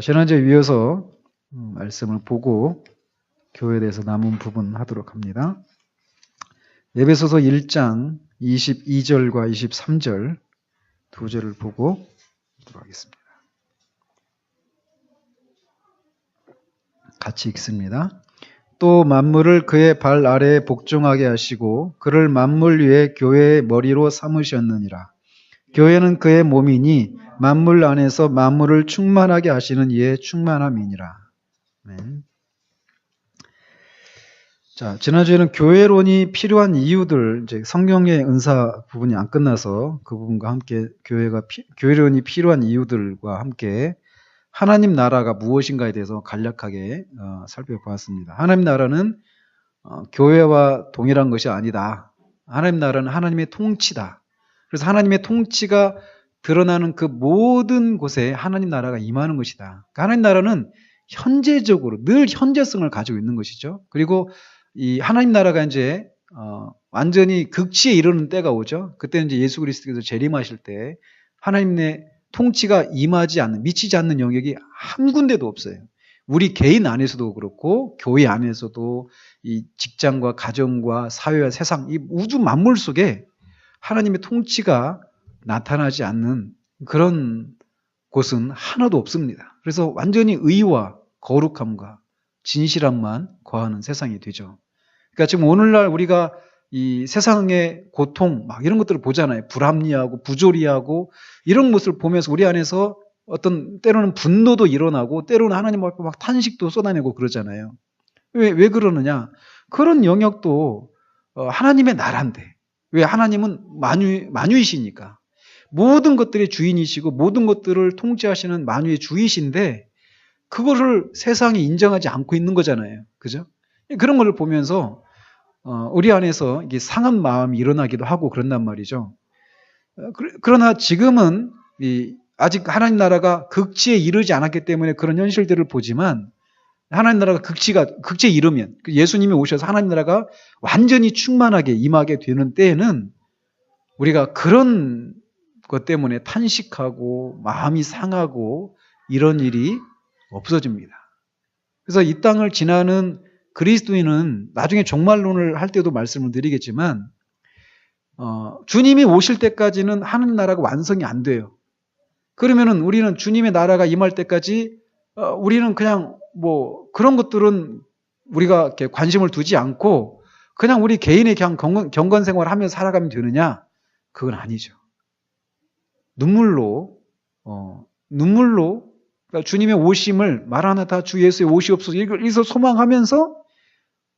지난주에 이어서 말씀을 보고 교회에 대해서 남은 부분 하도록 합니다. 에베소서 1장 22절과 23절 두 절을 보고 하도록 하겠습니다. 같이 읽습니다. 또 만물을 그의 발 아래에 복종하게 하시고 그를 만물 위에 교회의 머리로 삼으셨느니라. 교회는 그의 몸이니 만물 안에서 만물을 충만하게 하시는 이의 충만함이니라. 네. 자, 지난주에는 교회론이 필요한 이유들, 이제 성령의 은사 부분이 안 끝나서 그 부분과 함께 교회론이 필요한 이유들과 함께 하나님 나라가 무엇인가에 대해서 간략하게 살펴보았습니다. 하나님 나라는 교회와 동일한 것이 아니다. 하나님 나라는 하나님의 통치다. 그래서 하나님의 통치가 드러나는 그 모든 곳에 하나님 나라가 임하는 것이다. 그러니까 하나님 나라는 현재적으로 늘 현재성을 가지고 있는 것이죠. 그리고 이 하나님 나라가 이제 완전히 극치에 이르는 때가 오죠. 그때는 이제 예수 그리스도께서 재림하실 때 하나님의 통치가 임하지 않는, 미치지 않는 영역이 한 군데도 없어요. 우리 개인 안에서도 그렇고 교회 안에서도 이 직장과 가정과 사회와 세상, 이 우주 만물 속에 하나님의 통치가 나타나지 않는 그런 곳은 하나도 없습니다. 그래서 완전히 의와 거룩함과 진실함만 거하는 세상이 되죠. 그러니까 지금 오늘날 우리가 이 세상의 고통 막 이런 것들을 보잖아요. 불합리하고 부조리하고 이런 것을 보면서 우리 안에서 어떤 때로는 분노도 일어나고 때로는 하나님 앞에 막 탄식도 쏟아내고 그러잖아요. 왜 그러느냐? 그런 영역도 하나님의 나라인데 왜 하나님은 만유이시니까 모든 것들의 주인이시고 모든 것들을 통치하시는 만유의 주이신데 그거를 세상이 인정하지 않고 있는 거잖아요. 그죠? 그런 걸 보면서 우리 안에서 이게 상한 마음이 일어나기도 하고 그런단 말이죠. 그러나 지금은 아직 하나님 나라가 극치에 이르지 않았기 때문에 그런 현실들을 보지만 하나님 나라가 극치에 이르면 예수님이 오셔서 하나님 나라가 완전히 충만하게 임하게 되는 때에는 우리가 그런 것 때문에 탄식하고 마음이 상하고 이런 일이 없어집니다. 그래서 이 땅을 지나는 그리스도인은 나중에 종말론을 할 때도 말씀을 드리겠지만 주님이 오실 때까지는 하나님 나라가 완성이 안 돼요. 그러면은 우리는 주님의 나라가 임할 때까지 우리는 그냥 뭐 그런 것들은 우리가 이렇게 관심을 두지 않고 그냥 우리 개인의 그냥 경건 생활을 하면서 살아가면 되느냐? 그건 아니죠. 눈물로 그러니까 주님의 오심을 마라나타 주 예수의 오시옵소서 이걸 소망하면서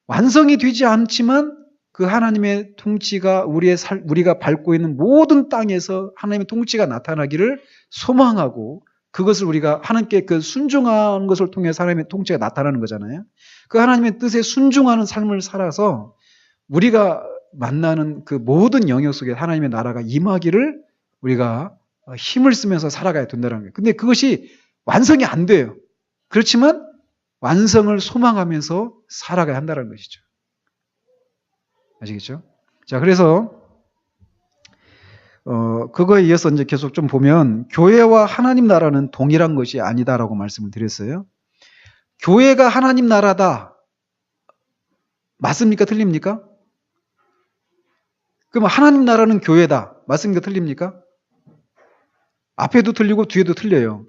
완성이 되지 않지만 그 하나님의 통치가 우리가 밟고 있는 모든 땅에서 하나님의 통치가 나타나기를 소망하고 그것을 우리가 하나님께 그 순종하는 것을 통해서 하나님의 통치가 나타나는 거잖아요. 그 하나님의 뜻에 순종하는 삶을 살아서 우리가 만나는 그 모든 영역 속에 하나님의 나라가 임하기를 우리가 힘을 쓰면서 살아가야 된다는 거예요. 근데 그것이 완성이 안 돼요. 그렇지만 완성을 소망하면서 살아가야 한다는 것이죠. 아시겠죠? 자, 그래서 그거에 이어서 이제 계속 좀 보면 교회와 하나님 나라는 동일한 것이 아니다라고 말씀을 드렸어요. 교회가 하나님 나라다. 맞습니까? 틀립니까? 그럼 하나님 나라는 교회다. 맞습니까? 틀립니까? 앞에도 틀리고 뒤에도 틀려요.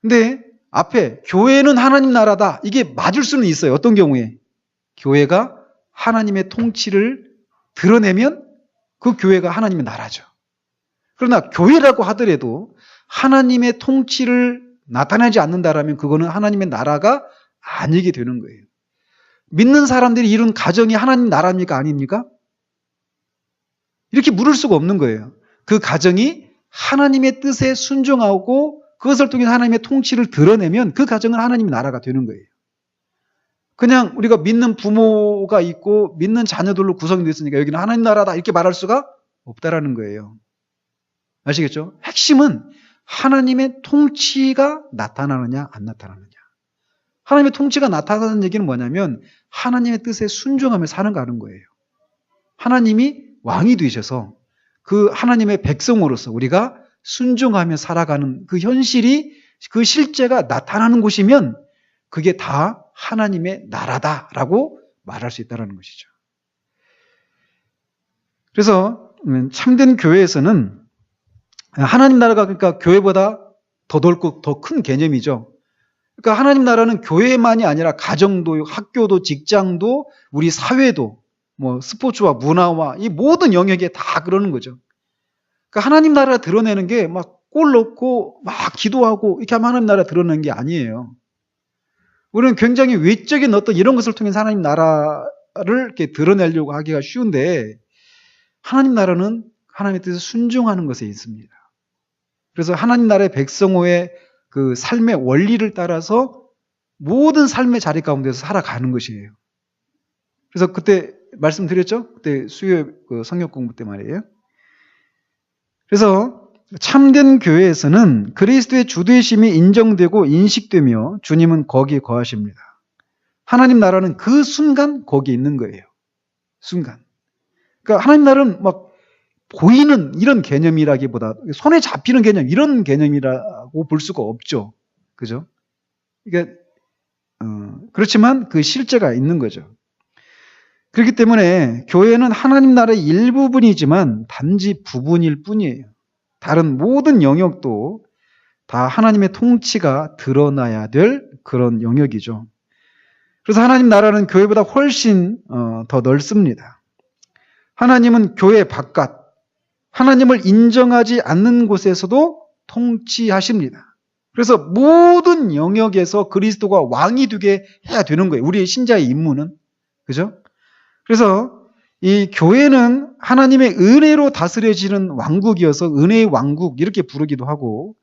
근데 앞에 교회는 하나님 나라다. 이게 맞을 수는 있어요. 어떤 경우에? 교회가 하나님의 통치를 드러내면 그 교회가 하나님의 나라죠. 그러나 교회라고 하더라도 하나님의 통치를 나타내지 않는다라면 그거는 하나님의 나라가 아니게 되는 거예요. 믿는 사람들이 이룬 가정이 하나님 나라입니까? 아닙니까? 이렇게 물을 수가 없는 거예요. 그 가정이 하나님의 뜻에 순종하고 그것을 통해 하나님의 통치를 드러내면 그 가정은 하나님의 나라가 되는 거예요. 그냥 우리가 믿는 부모가 있고 믿는 자녀들로 구성되어 있으니까 여기는 하나님 나라다 이렇게 말할 수가 없다라는 거예요. 아시겠죠? 핵심은 하나님의 통치가 나타나느냐 안 나타나느냐. 하나님의 통치가 나타나는 얘기는 뭐냐면 하나님의 뜻에 순종하며 사는 거 하는 거예요. 하나님이 왕이 되셔서 그 하나님의 백성으로서 우리가 순종하며 살아가는 그 현실이 그 실제가 나타나는 곳이면 그게 다 하나님의 나라다라고 말할 수 있다는 것이죠. 그래서 참된 교회에서는 하나님 나라가 그러니까 교회보다 더 넓고 더 큰 개념이죠. 그러니까 하나님 나라는 교회만이 아니라 가정도, 학교도, 직장도, 우리 사회도, 뭐 스포츠와 문화와 이 모든 영역에 다 그러는 거죠. 그러니까 하나님 나라 드러내는 게 막 골 넣고 막 기도하고 이렇게 하면 하나님 나라 드러내는 게 아니에요. 우리는 굉장히 외적인 어떤 이런 것을 통해서 하나님 나라를 이렇게 드러내려고 하기가 쉬운데 하나님 나라는 하나님의 뜻에 순종하는 것에 있습니다. 그래서 하나님 나라의 백성호의 그 삶의 원리를 따라서 모든 삶의 자리 가운데서 살아가는 것이에요. 그래서 그때 말씀드렸죠? 그때 수요 그 성경 공부 때 말이에요. 그래서 참된 교회에서는 그리스도의 주되심이 인정되고 인식되며 주님은 거기에 거하십니다. 하나님 나라는 그 순간 거기에 있는 거예요. 순간. 그러니까 하나님 나라는 막 보이는 이런 개념이라기보다 손에 잡히는 개념, 이런 개념이라고 볼 수가 없죠. 그죠? 그러니까, 그렇지만 그 실제가 있는 거죠. 그렇기 때문에 교회는 하나님 나라의 일부분이지만 단지 부분일 뿐이에요. 다른 모든 영역도 다 하나님의 통치가 드러나야 될 그런 영역이죠. 그래서 하나님 나라는 교회보다 훨씬 더 넓습니다. 하나님은 교회 바깥, 하나님을 인정하지 않는 곳에서도 통치하십니다. 그래서 모든 영역에서 그리스도가 왕이 되게 해야 되는 거예요. 우리의 신자의 임무는. 그죠? 그래서 이 교회는 하나님의 은혜로 다스려지는 왕국이어서 은혜의 왕국 이렇게 부르기도 하고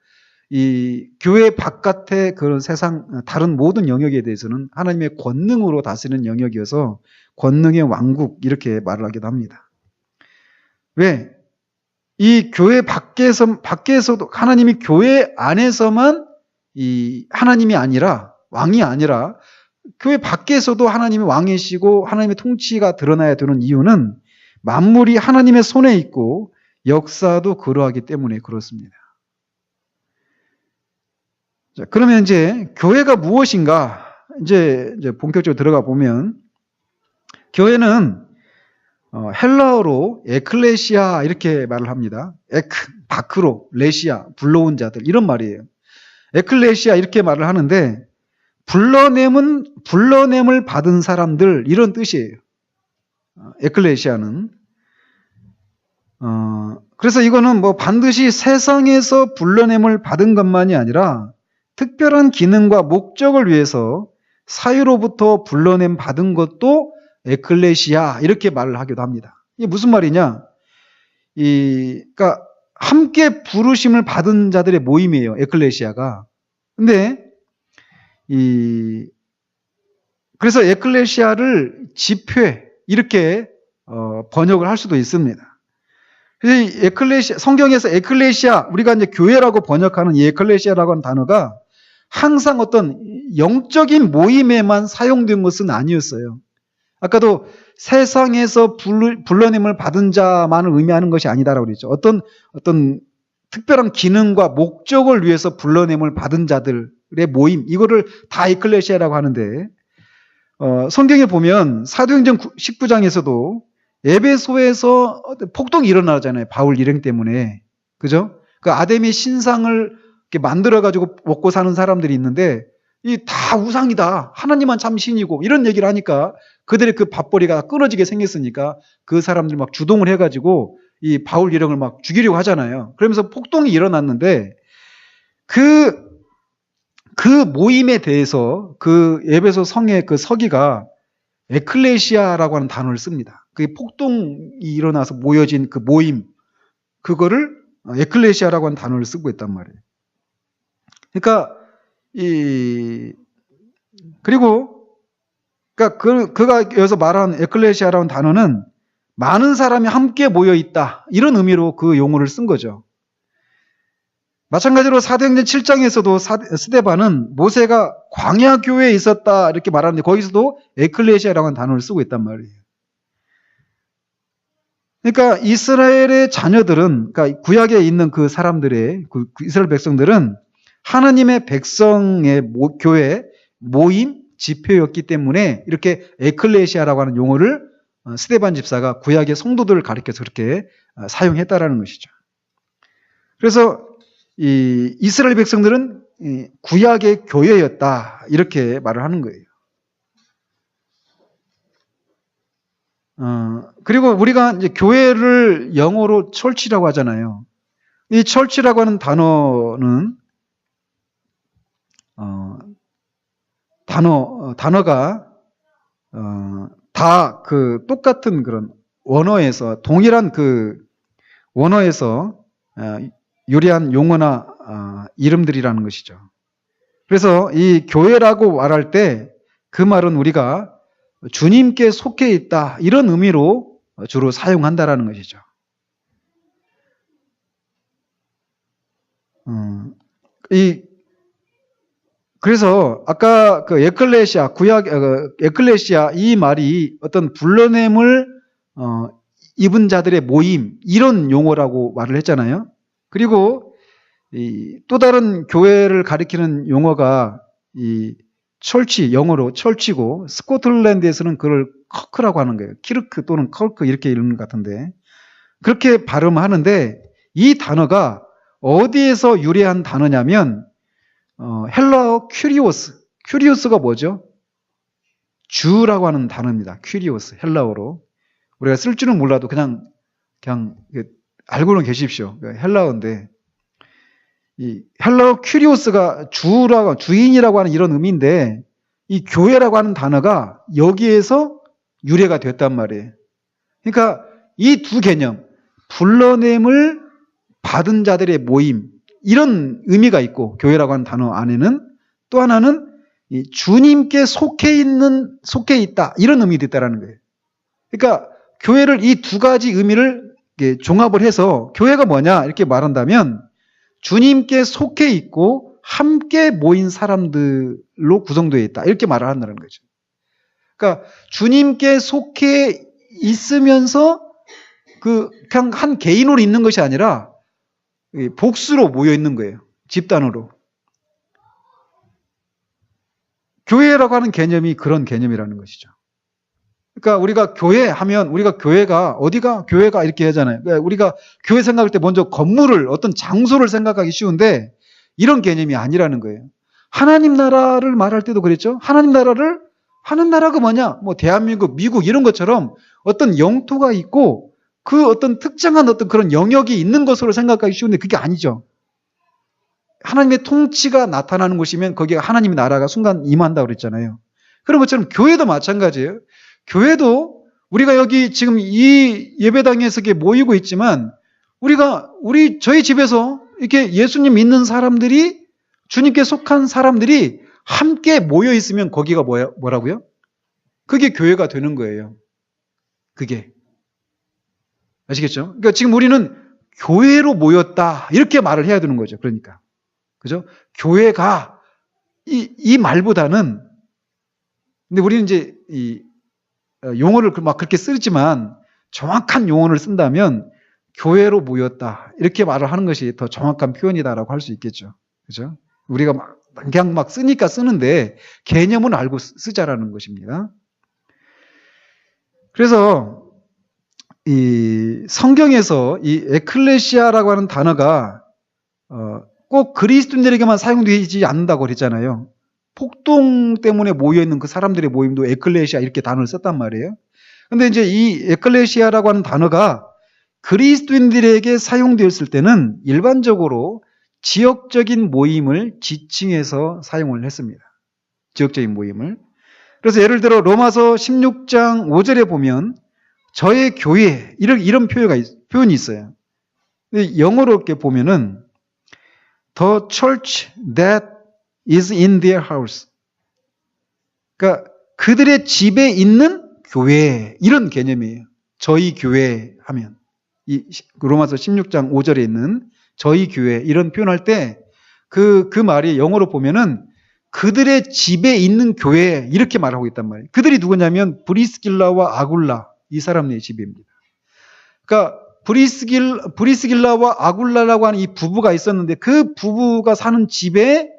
이 교회 바깥의 그런 세상 다른 모든 영역에 대해서는 하나님의 권능으로 다스리는 영역이어서 권능의 왕국 이렇게 말을 하기도 합니다. 왜? 이 교회 밖에서도 하나님이 교회 안에서만 이 하나님이 아니라 왕이 아니라 교회 밖에서도 하나님이 왕이시고 하나님의 통치가 드러나야 되는 이유는 만물이 하나님의 손에 있고 역사도 그러하기 때문에 그렇습니다. 자, 그러면 이제 교회가 무엇인가? 이제 본격적으로 들어가 보면 교회는 헬라어로 에클레시아 이렇게 말을 합니다. 바크로, 레시아, 불러온 자들 이런 말이에요. 에클레시아 이렇게 말을 하는데 불러냄을 받은 사람들 이런 뜻이에요. 에클레시아는. 그래서 이거는 뭐 반드시 세상에서 불러냄을 받은 것만이 아니라 특별한 기능과 목적을 위해서 사유로부터 불러냄 받은 것도 에클레시아 이렇게 말을 하기도 합니다. 이게 무슨 말이냐? 그러니까 함께 부르심을 받은 자들의 모임이에요. 에클레시아가. 근데 그래서 에클레시아를 집회 이렇게 번역을 할 수도 있습니다. 그래서 성경에서 에클레시아 우리가 이제 교회라고 번역하는 이 에클레시아라고 하는 단어가 항상 어떤 영적인 모임에만 사용된 것은 아니었어요. 아까도 세상에서 불러냄을 받은 자만을 의미하는 것이 아니다라고 그랬죠. 어떤 특별한 기능과 목적을 위해서 불러냄을 받은 자들의 모임, 이거를 다 에클레시아라고 하는데, 성경에 보면 사도행전 19장에서도 에베소에서 폭동이 일어나잖아요. 바울 일행 때문에. 그죠? 그 아데미 신상을 이렇게 만들어가지고 먹고 사는 사람들이 있는데, 이 다 우상이다. 하나님만 참 신이고, 이런 얘기를 하니까 그들의 그 밥벌이가 끊어지게 생겼으니까 그 사람들 막 주동을 해가지고 이 바울 일행을 막 죽이려고 하잖아요. 그러면서 폭동이 일어났는데 그 모임에 대해서 그 에베소 성의 그 서기가 에클레시아라고 하는 단어를 씁니다. 그게 폭동이 일어나서 모여진 그 모임, 그거를 에클레시아라고 하는 단어를 쓰고 있단 말이에요. 그러니까 그가 여기서 말하는 에클레시아라는 단어는 많은 사람이 함께 모여 있다. 이런 의미로 그 용어를 쓴 거죠. 마찬가지로 사도행전 7장에서도 스데반은 모세가 광야 교회에 있었다 이렇게 말하는데 거기서도 에클레시아라는 단어를 쓰고 있단 말이에요. 그러니까 이스라엘의 자녀들은, 그러니까 구약에 있는 그 사람들의 그 이스라엘 백성들은 하나님의 백성의 교회, 모임, 집회였기 때문에 이렇게 에클레시아라고 하는 용어를 스데반 집사가 구약의 성도들을 가리켜서 그렇게 사용했다라는 것이죠. 그래서 이 이스라엘 백성들은 구약의 교회였다 이렇게 말을 하는 거예요. 그리고 우리가 이제 교회를 영어로 철치라고 하잖아요. 이 철치라고 하는 단어는 단어가 다 그 똑같은 그런 원어에서 동일한 그 원어에서 유래한 용어나 이름들이라는 것이죠. 그래서 이 교회라고 말할 때 그 말은 우리가 주님께 속해 있다 이런 의미로 주로 사용한다라는 것이죠. 그래서 아까 그 에클레시아 구약 에클레시아 이 말이 어떤 불러냄을 입은 자들의 모임 이런 용어라고 말을 했잖아요. 그리고 또 다른 교회를 가리키는 용어가 이 철치 영어로 철치고 스코틀랜드에서는 그걸 커크라고 하는 거예요. 키르크 또는 컬크 이렇게 읽는 것 같은데 그렇게 발음하는데 이 단어가 어디에서 유래한 단어냐면 헬라어 큐리오스가 뭐죠? 주라고 하는 단어입니다. 큐리오스 헬라어로 우리가 쓸 줄은 몰라도 그냥 알고는 계십시오. 헬라어인데 이 헬라어 큐리오스가 주인이라고 하는 이런 의미인데 이 교회라고 하는 단어가 여기에서 유래가 됐단 말이에요. 그러니까 이 두 개념 불러냄을 받은 자들의 모임 이런 의미가 있고 교회라고 하는 단어 안에는 또 하나는 이 주님께 속해 있다 이런 의미도 있다라는 거예요. 그러니까 교회를 이 두 가지 의미를 종합을 해서 교회가 뭐냐 이렇게 말한다면 주님께 속해 있고 함께 모인 사람들로 구성되어 있다 이렇게 말을 한다는 거죠. 그러니까 주님께 속해 있으면서 그냥 한 개인으로 있는 것이 아니라 복수로 모여 있는 거예요. 집단으로. 교회라고 하는 개념이 그런 개념이라는 것이죠. 그러니까 우리가 교회 하면 우리가 교회가 어디가 교회가 이렇게 하잖아요. 그러니까 우리가 교회 생각할 때 먼저 건물을 어떤 장소를 생각하기 쉬운데 이런 개념이 아니라는 거예요. 하나님 나라를 말할 때도 그랬죠. 하나님 나라가 뭐냐? 뭐 대한민국, 미국 이런 것처럼 어떤 영토가 있고 그 어떤 특정한 어떤 그런 영역이 있는 것으로 생각하기 쉬운데 그게 아니죠. 하나님의 통치가 나타나는 곳이면 거기에 하나님의 나라가 순간 임한다고 그랬잖아요. 그런 것처럼 교회도 마찬가지예요. 교회도 우리가 여기 지금 이 예배당에서 모이고 있지만 저희 집에서 이렇게 예수님 믿는 사람들이 주님께 속한 사람들이 함께 모여 있으면 거기가 뭐라고요? 그게 교회가 되는 거예요. 그게. 아시겠죠? 그러니까 지금 우리는 교회로 모였다. 이렇게 말을 해야 되는 거죠. 그러니까. 그죠? 교회가 이 말보다는 근데 우리는 이제 이 용어를 막 그렇게 쓰지만 정확한 용어를 쓴다면 교회로 모였다. 이렇게 말을 하는 것이 더 정확한 표현이다라고 할 수 있겠죠. 그죠? 우리가 그냥 막 쓰니까 쓰는데 개념은 알고 쓰자라는 것입니다. 그래서 이 성경에서 이 에클레시아라고 하는 단어가 꼭 그리스도인들에게만 사용되지 않는다고 그랬잖아요. 폭동 때문에 모여있는 그 사람들의 모임도 에클레시아 이렇게 단어를 썼단 말이에요. 근데 이제 이 에클레시아라고 하는 단어가 그리스도인들에게 사용되었을 때는 일반적으로 지역적인 모임을 지칭해서 사용을 했습니다. 지역적인 모임을. 그래서 예를 들어 로마서 16장 5절에 보면 저의 교회 이런 표현이 있어요. 영어로 이렇게 보면은 The church that is in their house. 그러니까 그들의 집에 있는 교회 이런 개념이에요. 저희 교회 하면 이 로마서 16장 5절에 있는 저희 교회 이런 표현할 때 그 말이 영어로 보면은 그들의 집에 있는 교회 이렇게 말하고 있단 말이에요. 그들이 누구냐면 브리스길라와 아굴라 이 사람의 집입니다. 그러니까 브리스길라와 아굴라라고 하는 이 부부가 있었는데 그 부부가 사는 집에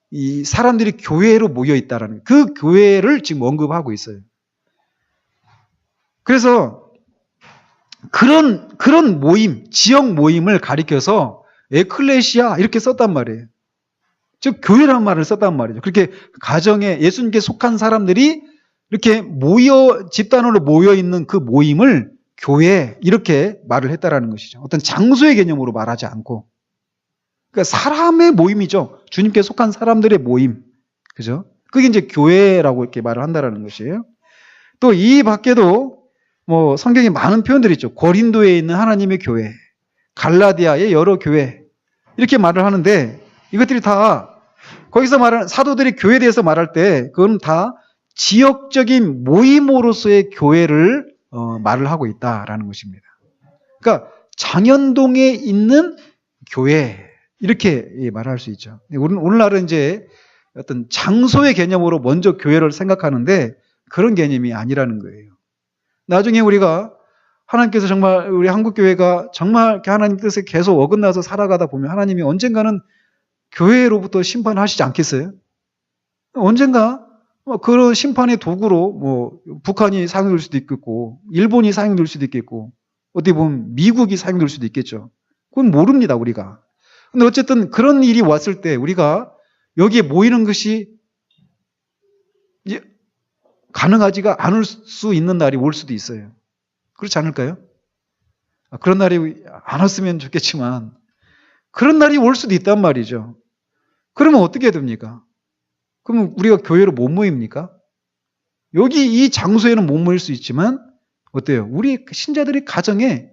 이 사람들이 교회로 모여 있다라는 그 교회를 지금 언급하고 있어요. 그래서 그런 모임, 지역 모임을 가리켜서 에클레시아 이렇게 썼단 말이에요. 즉 교회라는 말을 썼단 말이죠. 그렇게 가정에 예수님께 속한 사람들이 이렇게 집단으로 모여 있는 그 모임을 교회 이렇게 말을 했다라는 것이죠. 어떤 장소의 개념으로 말하지 않고, 그러니까 사람의 모임이죠. 주님께 속한 사람들의 모임, 그죠? 그게 이제 교회라고 이렇게 말을 한다라는 것이에요. 또 이 밖에도 뭐 성경에 많은 표현들이 있죠. 고린도에 있는 하나님의 교회, 갈라디아의 여러 교회 이렇게 말을 하는데 이것들이 다 거기서 말하는 사도들이 교회에 대해서 말할 때 그건 다 지역적인 모임으로서의 교회를 말을 하고 있다라는 것입니다. 그러니까 장현동에 있는 교회 이렇게 말할 수 있죠. 오늘날은 이제 어떤 장소의 개념으로 먼저 교회를 생각하는데 그런 개념이 아니라는 거예요. 나중에 우리가 하나님께서 정말 우리 한국교회가 정말 하나님 뜻에 계속 어긋나서 살아가다 보면 하나님이 언젠가는 교회로부터 심판하시지 않겠어요? 언젠가 그런 심판의 도구로 뭐 북한이 사용될 수도 있겠고 일본이 사용될 수도 있겠고 어떻게 보면 미국이 사용될 수도 있겠죠. 그건 모릅니다 우리가. 근데 어쨌든 그런 일이 왔을 때 우리가 여기에 모이는 것이 가능하지가 않을 수 있는 날이 올 수도 있어요. 그렇지 않을까요? 그런 날이 안 왔으면 좋겠지만 그런 날이 올 수도 있단 말이죠. 그러면 어떻게 해야 됩니까? 그러면 우리가 교회로 못 모입니까? 여기 이 장소에는 못 모일 수 있지만 어때요? 우리 신자들의 가정에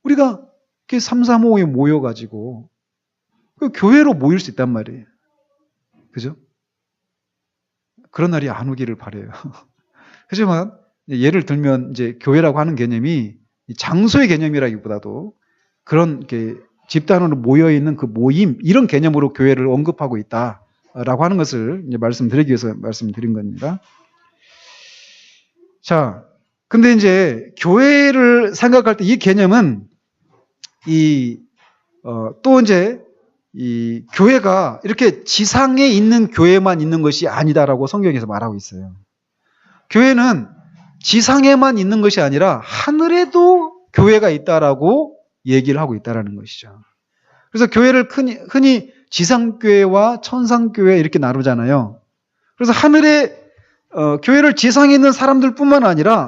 우리가 이렇게 3, 4, 5에 모여가지고 그 교회로 모일 수 있단 말이에요. 그죠? 그런 날이 안 오기를 바라요. 하지만 예를 들면 이제 교회라고 하는 개념이 장소의 개념이라기보다도 그런 이렇게 집단으로 모여 있는 그 모임 이런 개념으로 교회를 언급하고 있다라고 하는 것을 이제 말씀드리기 위해서 말씀드린 겁니다. 자, 근데 이제 교회를 생각할 때 이 개념은 또 이제 이 교회가 이렇게 지상에 있는 교회만 있는 것이 아니다라고 성경에서 말하고 있어요. 교회는 지상에만 있는 것이 아니라 하늘에도 교회가 있다라고 얘기를 하고 있다라는 것이죠. 그래서 교회를 흔히 지상교회와 천상교회 이렇게 나누잖아요. 그래서 교회를 지상에 있는 사람들뿐만 아니라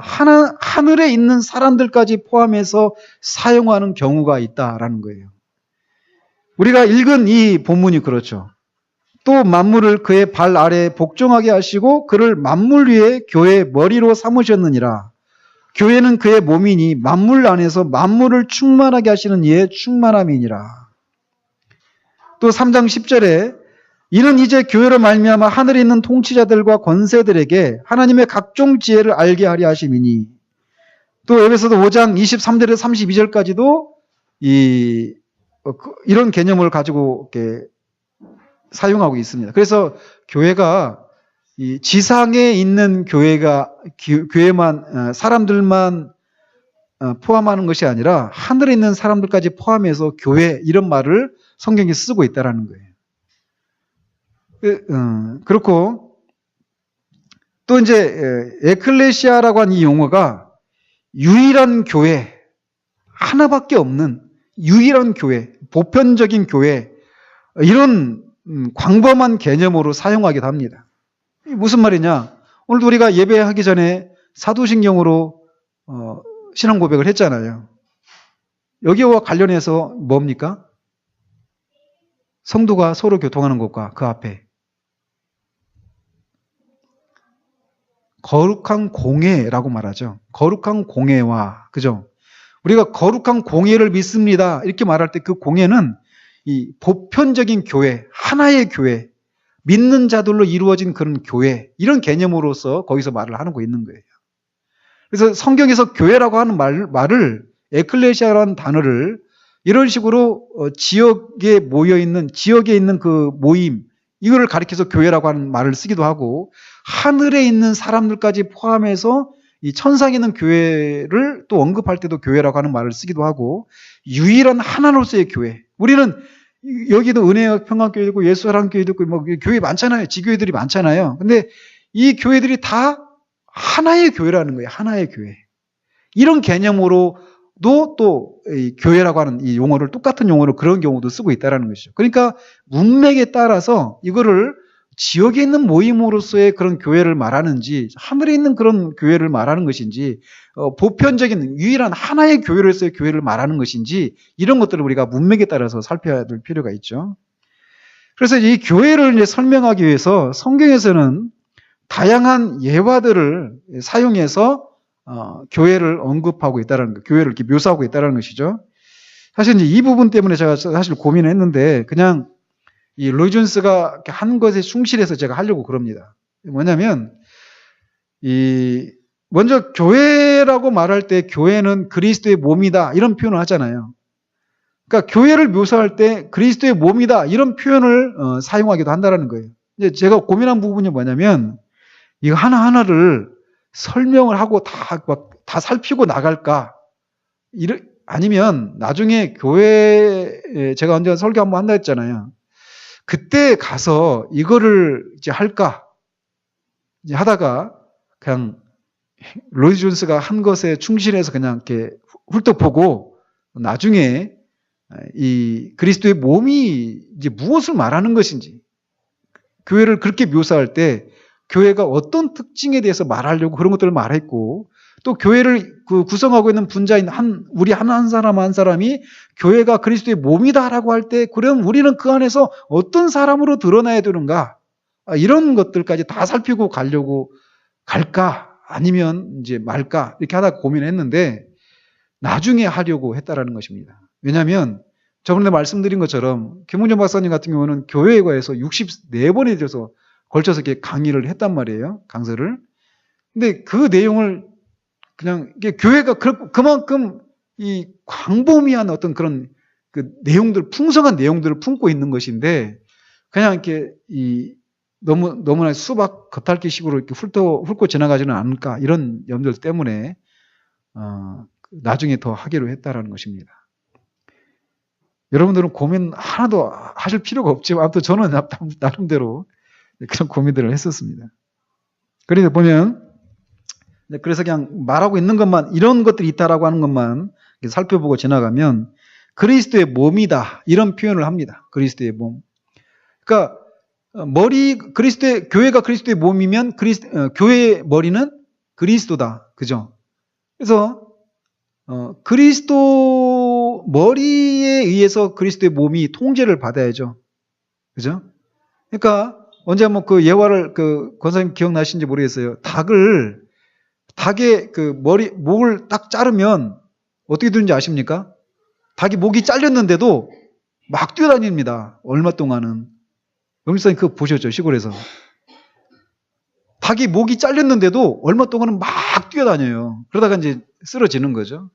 하늘에 있는 사람들까지 포함해서 사용하는 경우가 있다라는 거예요. 우리가 읽은 이 본문이 그렇죠. 또 만물을 그의 발 아래에 복종하게 하시고 그를 만물 위에 교회의 머리로 삼으셨느니라. 교회는 그의 몸이니 만물 안에서 만물을 충만하게 하시는 이의 충만함이니라. 또 3장 10절에 이는 이제 교회로 말미암아 하늘에 있는 통치자들과 권세들에게 하나님의 각종 지혜를 알게 하려 하심이니. 또 에베소서 5장 23절에서 32절까지도 이런 개념을 가지고 이렇게 사용하고 있습니다. 그래서 교회가 이 지상에 있는 교회만 사람들만 포함하는 것이 아니라 하늘에 있는 사람들까지 포함해서 교회 이런 말을 성경에 쓰고 있다라는 거예요. 그렇고 또 이제 에클레시아라고 하는 이 용어가 유일한 교회, 하나밖에 없는 유일한 교회, 보편적인 교회 이런 광범한 개념으로 사용하기도 합니다. 무슨 말이냐? 오늘도 우리가 예배하기 전에 사도신경으로 신앙 고백을 했잖아요. 여기와 관련해서 뭡니까? 성도가 서로 교통하는 것과 그 앞에 거룩한 공예라고 말하죠. 거룩한 공예와, 그죠? 우리가 거룩한 공예를 믿습니다. 이렇게 말할 때 그 공예는 이 보편적인 교회, 하나의 교회, 믿는 자들로 이루어진 그런 교회, 이런 개념으로서 거기서 말을 하고 있는 거예요. 그래서 성경에서 교회라고 하는 말을 에클레시아라는 단어를 이런 식으로 지역에 있는 그 모임, 이거를 가리켜서 교회라고 하는 말을 쓰기도 하고 하늘에 있는 사람들까지 포함해서 이 천상에 있는 교회를 또 언급할 때도 교회라고 하는 말을 쓰기도 하고, 유일한 하나로서의 교회. 우리는 여기도 은혜와 평강교회도 있고 예수사랑교회도 있고 뭐 교회 많잖아요. 지교회들이 많잖아요. 근데 이 교회들이 다 하나의 교회라는 거예요. 하나의 교회. 이런 개념으로도 또 이 교회라고 하는 이 용어를, 똑같은 용어로 그런 경우도 쓰고 있다는 것이죠. 그러니까 문맥에 따라서 이거를 지역에 있는 모임으로서의 그런 교회를 말하는지, 하늘에 있는 그런 교회를 말하는 것인지, 보편적인 유일한 하나의 교회로서의 교회를 말하는 것인지, 이런 것들을 우리가 문맥에 따라서 살펴야 될 필요가 있죠. 그래서 이 교회를 이제 설명하기 위해서 성경에서는 다양한 예화들을 사용해서 교회를 언급하고 있다는 거, 교회를 이렇게 묘사하고 있다는 것이죠. 사실 이제 이 부분 때문에 제가 사실 고민을 했는데, 그냥 이 로이 존스가 한 것에 충실해서 제가 하려고 그럽니다. 뭐냐면, 먼저 교회라고 말할 때 교회는 그리스도의 몸이다, 이런 표현을 하잖아요. 그러니까 교회를 묘사할 때 그리스도의 몸이다, 이런 표현을 사용하기도 한다는 거예요. 이제 제가 고민한 부분이 뭐냐면, 이거 하나하나를 설명을 하고 다 살피고 나갈까? 아니면 나중에 교회, 제가 언제 설교 한번 한다 했잖아요. 그때 가서 이거를 이제 할까? 이제 하다가 그냥 로이 존스가 한 것에 충실해서 그냥 이렇게 훌떡 보고 나중에 이 그리스도의 몸이 이제 무엇을 말하는 것인지, 교회를 그렇게 묘사할 때 교회가 어떤 특징에 대해서 말하려고 그런 것들을 말했고, 또 교회를 구성하고 있는 분자인 우리 한 사람 한 사람이 교회가 그리스도의 몸이다라고 할 때, 그럼 우리는 그 안에서 어떤 사람으로 드러나야 되는가? 이런 것들까지 다 살피고 가려고 갈까? 아니면 이제 말까? 이렇게 하다가 고민했는데, 나중에 하려고 했다라는 것입니다. 왜냐하면 저번에 말씀드린 것처럼 김웅전 박사님 같은 경우는 교회에 관해서 64번에 대해서 걸쳐서 이렇게 강의를 했단 말이에요. 강서를. 근데 그 내용을 그냥 이게 교회가 그만큼 이 광범위한 어떤 그런 그 내용들, 풍성한 내용들을 품고 있는 것인데, 그냥 이렇게 너무나 수박 겉핥기식으로 이렇게 훑고 지나가지는 않을까, 이런 염려 때문에 나중에 더 하기로 했다라는 것입니다. 여러분들은 고민 하나도 하실 필요가 없지만, 아무튼 저는 나름대로 그런 고민들을 했었습니다. 그래서 보면, 그래서 그냥 말하고 있는 것만, 이런 것들이 있다라고 하는 것만 살펴보고 지나가면, 그리스도의 몸이다, 이런 표현을 합니다. 그리스도의 몸. 그러니까 교회가 그리스도의 몸이면 교회의 머리는 그리스도다. 그죠? 그래서 그리스도 머리에 의해서 그리스도의 몸이 통제를 받아야죠. 그죠? 그러니까 언제 한번 그 예화를 권사님 기억나시는지 모르겠어요. 닭의 목을 딱 자르면 어떻게 되는지 아십니까? 닭이 목이 잘렸는데도 막 뛰어다닙니다. 얼마 동안은. 영일사님 그거 보셨죠? 시골에서. 닭이 목이 잘렸는데도 얼마 동안은 막 뛰어다녀요. 그러다가 이제 쓰러지는 거죠.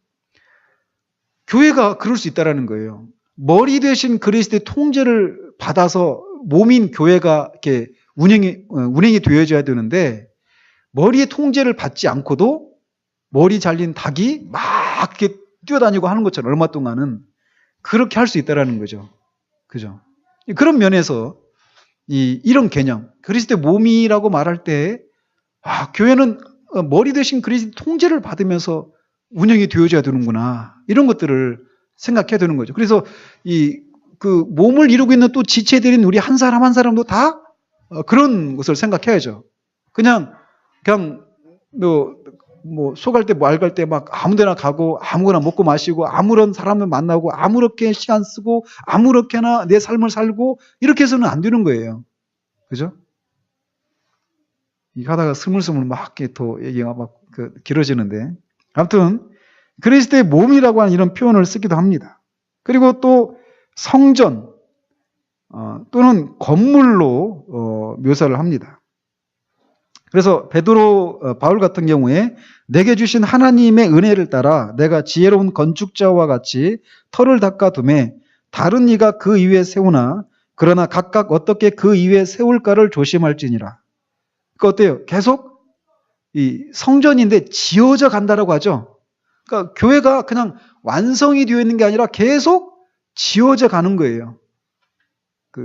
교회가 그럴 수 있다라는 거예요. 머리 대신 그리스도의 통제를 받아서 몸인 교회가 이렇게 운행이 되어져야 되는데, 머리의 통제를 받지 않고도 머리 잘린 닭이 막 이렇게 뛰어다니고 하는 것처럼 얼마 동안은 그렇게 할 수 있다라는 거죠. 그죠? 그런 면에서 이런 개념, 그리스도의 몸이라고 말할 때, 교회는 머리 대신 그리스도의 통제를 받으면서 운영이 되어져야 되는구나, 이런 것들을 생각해야 되는 거죠. 그래서 그 몸을 이루고 있는 또 지체들인 우리 한 사람 한 사람도 다 그런 것을 생각해야죠. 그냥 소갈 때 말 갈 때 막 아무데나 가고 아무거나 먹고 마시고 아무런 사람을 만나고 아무렇게 시간 쓰고 아무렇게나 내 삶을 살고 이렇게 해서는 안 되는 거예요. 그죠? 이 하다가 스물스물 막 또 얘기가 막 길어지는데, 아무튼 그리스도의 몸이라고 하는 이런 표현을 쓰기도 합니다. 그리고 또 성전 또는 건물로 묘사를 합니다. 그래서 바울 같은 경우에 내게 주신 하나님의 은혜를 따라 내가 지혜로운 건축자와 같이 터를 닦아두매 다른 이가 그 위에 세우나 그러나 각각 어떻게 그 위에 세울까를 조심할지니라. 그러니까 어때요? 계속 이 성전인데 지어져 간다라고 하죠. 그러니까 교회가 그냥 완성이 되어 있는 게 아니라 계속 지어져 가는 거예요.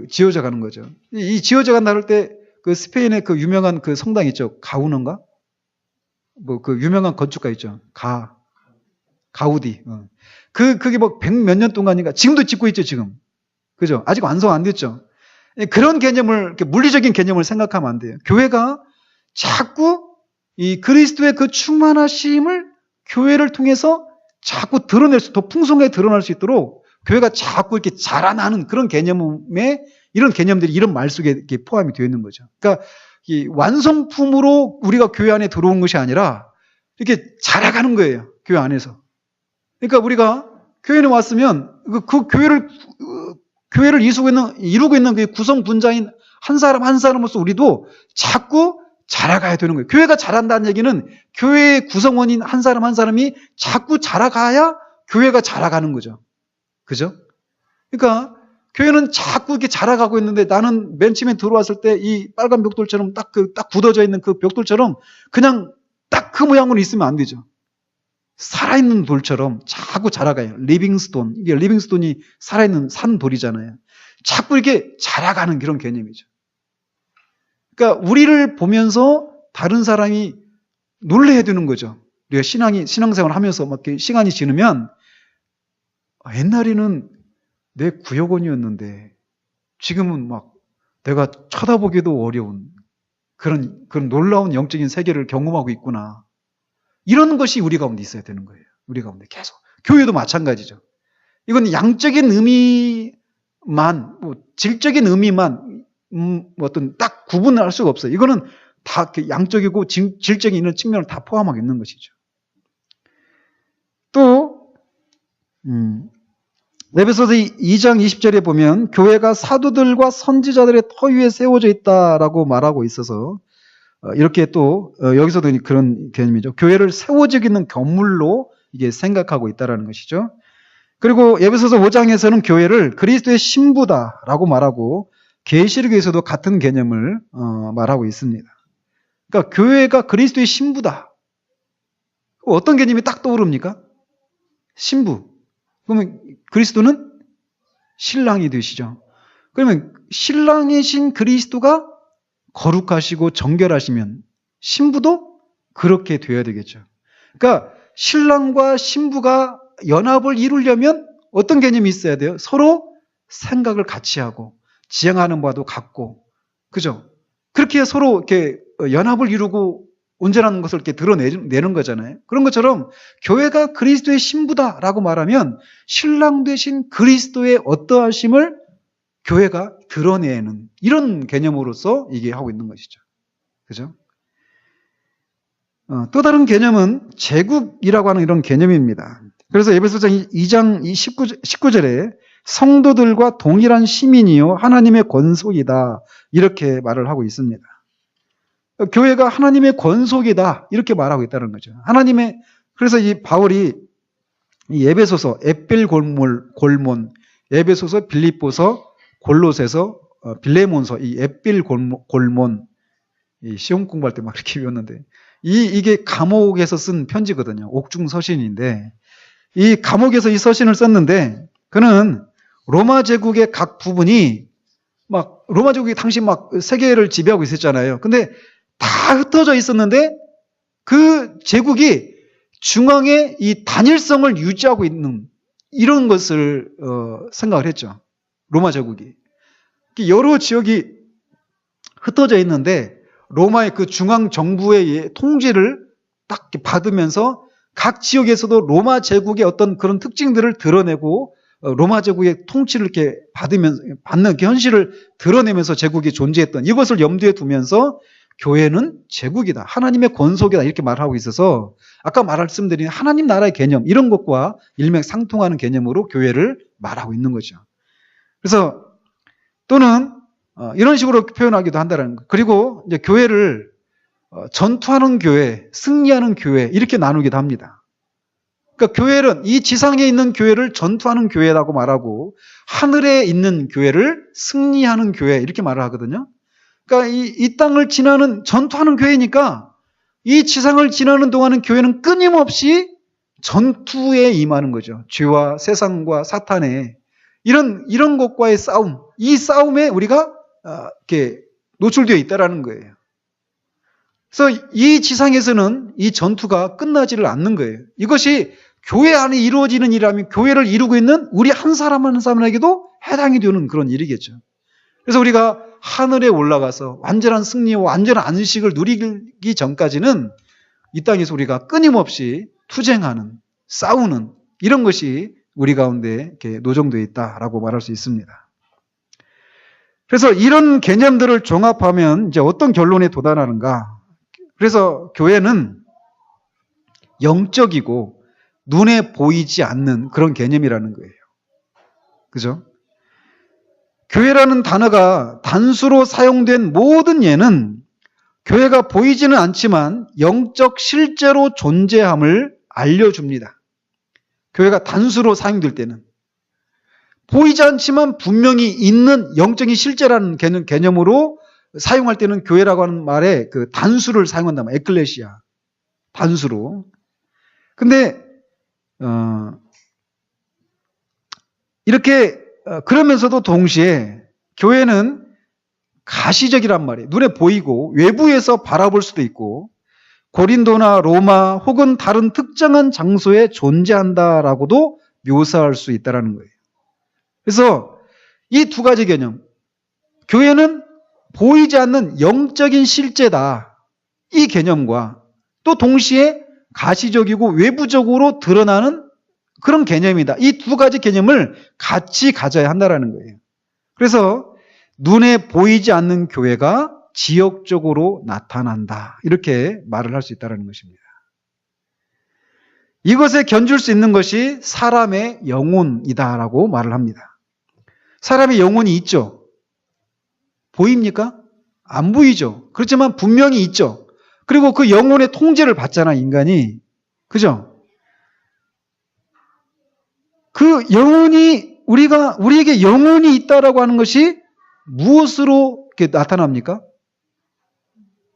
지어져 가는 거죠. 이 지어져 간다 할 때 그 스페인의 그 유명한 그 성당 있죠. 가우너인가? 뭐 그 유명한 건축가 있죠. 가우디. 그게 뭐 100몇 년 동안인가 지금도 짓고 있죠, 지금. 그죠? 아직 완성 안 됐죠. 그런 개념을, 이렇게 물리적인 개념을 생각하면 안 돼요. 교회가 자꾸 이 그리스도의 그 충만하심을 교회를 통해서 자꾸 더 풍성하게 드러날 수 있도록 교회가 자꾸 이렇게 자라나는 그런 개념에 이런 개념들이 이런 말 속에 이렇게 포함이 되어 있는 거죠. 그러니까 이 완성품으로 우리가 교회 안에 들어온 것이 아니라 이렇게 자라가는 거예요. 교회 안에서. 그러니까 우리가 교회에 왔으면 그 교회를 이루고 있는 그 구성 분자인 한 사람 한 사람으로서 우리도 자꾸 자라가야 되는 거예요. 교회가 자란다는 얘기는 교회의 구성원인 한 사람 한 사람이 자꾸 자라가야 교회가 자라가는 거죠. 그죠? 그러니까 교회는 자꾸 이렇게 자라가고 있는데 나는 맨 처음에 들어왔을 때 이 빨간 벽돌처럼 딱 굳어져 있는 그 벽돌처럼 그냥 딱 그 모양으로 있으면 안 되죠. 살아있는 돌처럼 자꾸 자라가요. 리빙스톤. 이게 리빙스톤이 살아있는 산 돌이잖아요. 자꾸 이렇게 자라가는 그런 개념이죠. 그러니까 우리를 보면서 다른 사람이 놀래야 되는 거죠. 우리가 신앙생활 하면서 막 이렇게 시간이 지나면 옛날에는 내 구역원이었는데 지금은 막 내가 쳐다보기도 어려운 그런 놀라운 영적인 세계를 경험하고 있구나. 이런 것이 우리 가운데 있어야 되는 거예요. 우리 가운데 계속. 교회도 마찬가지죠. 이건 양적인 의미만, 질적인 의미만 어떤 딱 구분을 할 수가 없어요. 이거는 다 양적이고 질적인 이런 측면을 다 포함하고 있는 것이죠. 또 에베소서 2장 20절에 보면 교회가 사도들과 선지자들의 터 위에 세워져 있다라고 말하고 있어서 이렇게 또 여기서도 그런 개념이죠. 교회를 세워지고 있는 건물로 이게 생각하고 있다라는 것이죠. 그리고 에베소서 5장에서는 교회를 그리스도의 신부다라고 말하고 계시록에서도 같은 개념을 말하고 있습니다. 그러니까 교회가 그리스도의 신부다. 어떤 개념이 딱 떠오릅니까? 신부. 그러면 그리스도는 신랑이 되시죠. 그러면 신랑이신 그리스도가 거룩하시고 정결하시면 신부도 그렇게 되어야 되겠죠. 그러니까 신랑과 신부가 연합을 이루려면 어떤 개념이 있어야 돼요? 서로 생각을 같이 하고 지향하는 바도 같고, 그죠? 그렇게 서로 이렇게 연합을 이루고 온전한 것을 이렇게 드러내는 거잖아요. 그런 것처럼 교회가 그리스도의 신부다라고 말하면 신랑 되신 그리스도의 어떠하심을 교회가 드러내는 이런 개념으로서 이게 하고 있는 것이죠. 그죠? 또 다른 개념은 제국이라고 하는 이런 개념입니다. 그래서 에베소서 2장 19절에 성도들과 동일한 시민이요 하나님의 권속이다 이렇게 말을 하고 있습니다. 교회가 하나님의 권속이다 이렇게 말하고 있다는 거죠. 그래서 이 바울이 이 에베소서, 햇빌골몬, 에베소서, 빌립보서, 골로새서, 빌레몬서, 이 햇빌골몬, 이 시험 공부할 때 막 이렇게 배웠는데 이게 감옥에서 쓴 편지거든요. 옥중서신인데 이 감옥에서 이 서신을 썼는데 그는 로마 제국의 각 부분이 막 로마 제국이 당시 막 세계를 지배하고 있었잖아요. 근데 다 흩어져 있었는데 그 제국이 중앙에 이 단일성을 유지하고 있는 이런 것을 생각을 했죠. 로마 제국이. 여러 지역이 흩어져 있는데 로마의 그 중앙 정부의 통제를 딱 받으면서 각 지역에서도 로마 제국의 어떤 그런 특징들을 드러내고 로마 제국의 통치를 이렇게 받는 그 현실을 드러내면서 제국이 존재했던 이것을 염두에 두면서 교회는 제국이다. 하나님의 권속이다. 이렇게 말하고 있어서 아까 말씀드린 하나님 나라의 개념 이런 것과 일맥상통하는 개념으로 교회를 말하고 있는 거죠. 그래서 또는 이런 식으로 표현하기도 한다는 거. 그리고 이제 교회를 전투하는 교회, 승리하는 교회 이렇게 나누기도 합니다. 그러니까 교회는 이 지상에 있는 교회를 전투하는 교회라고 말하고 하늘에 있는 교회를 승리하는 교회 이렇게 말을 하거든요. 그러니까 이 땅을 지나는 전투하는 교회니까 이 지상을 지나는 동안은 교회는 끊임없이 전투에 임하는 거죠. 죄와 세상과 사탄의 이런 것과의 싸움, 이 싸움에 우리가 이렇게 노출되어 있다라는 거예요. 그래서 이 지상에서는 이 전투가 끝나지를 않는 거예요. 이것이 교회 안에 이루어지는 일이라면 교회를 이루고 있는 우리 한 사람 한 사람에게도 해당이 되는 그런 일이겠죠. 그래서 우리가 하늘에 올라가서 완전한 승리와 완전한 안식을 누리기 전까지는 이 땅에서 우리가 끊임없이 투쟁하는, 싸우는 이런 것이 우리 가운데 이렇게 노정되어 있다라고 말할 수 있습니다. 그래서 이런 개념들을 종합하면 이제 어떤 결론에 도달하는가? 그래서 교회는 영적이고 눈에 보이지 않는 그런 개념이라는 거예요. 그죠? 교회라는 단어가 단수로 사용된 모든 예는 교회가 보이지는 않지만 영적 실제로 존재함을 알려줍니다. 교회가 단수로 사용될 때는 보이지 않지만 분명히 있는 영적인 실제라는 개념으로 사용할 때는 교회라고 하는 말에 그 단수를 사용한단 말이에요. 에클레시아. 단수로. 근데 이렇게 그러면서도 동시에 교회는 가시적이란 말이에요. 눈에 보이고 외부에서 바라볼 수도 있고 고린도나 로마 혹은 다른 특정한 장소에 존재한다라고도 묘사할 수 있다는 거예요. 그래서 이 두 가지 개념, 교회는 보이지 않는 영적인 실제다. 이 개념과 또 동시에 가시적이고 외부적으로 드러나는 그런 개념이다. 이 두 가지 개념을 같이 가져야 한다는 거예요. 그래서 눈에 보이지 않는 교회가 지역적으로 나타난다. 이렇게 말을 할 수 있다는 것입니다. 이것에 견줄 수 있는 것이 사람의 영혼이다라고 말을 합니다. 사람의 영혼이 있죠. 보입니까? 안 보이죠. 그렇지만 분명히 있죠. 그리고 그 영혼의 통제를 받잖아, 인간이. 그죠? 그 영혼이, 우리에게 영혼이 있다라고 하는 것이 무엇으로 이렇게 나타납니까?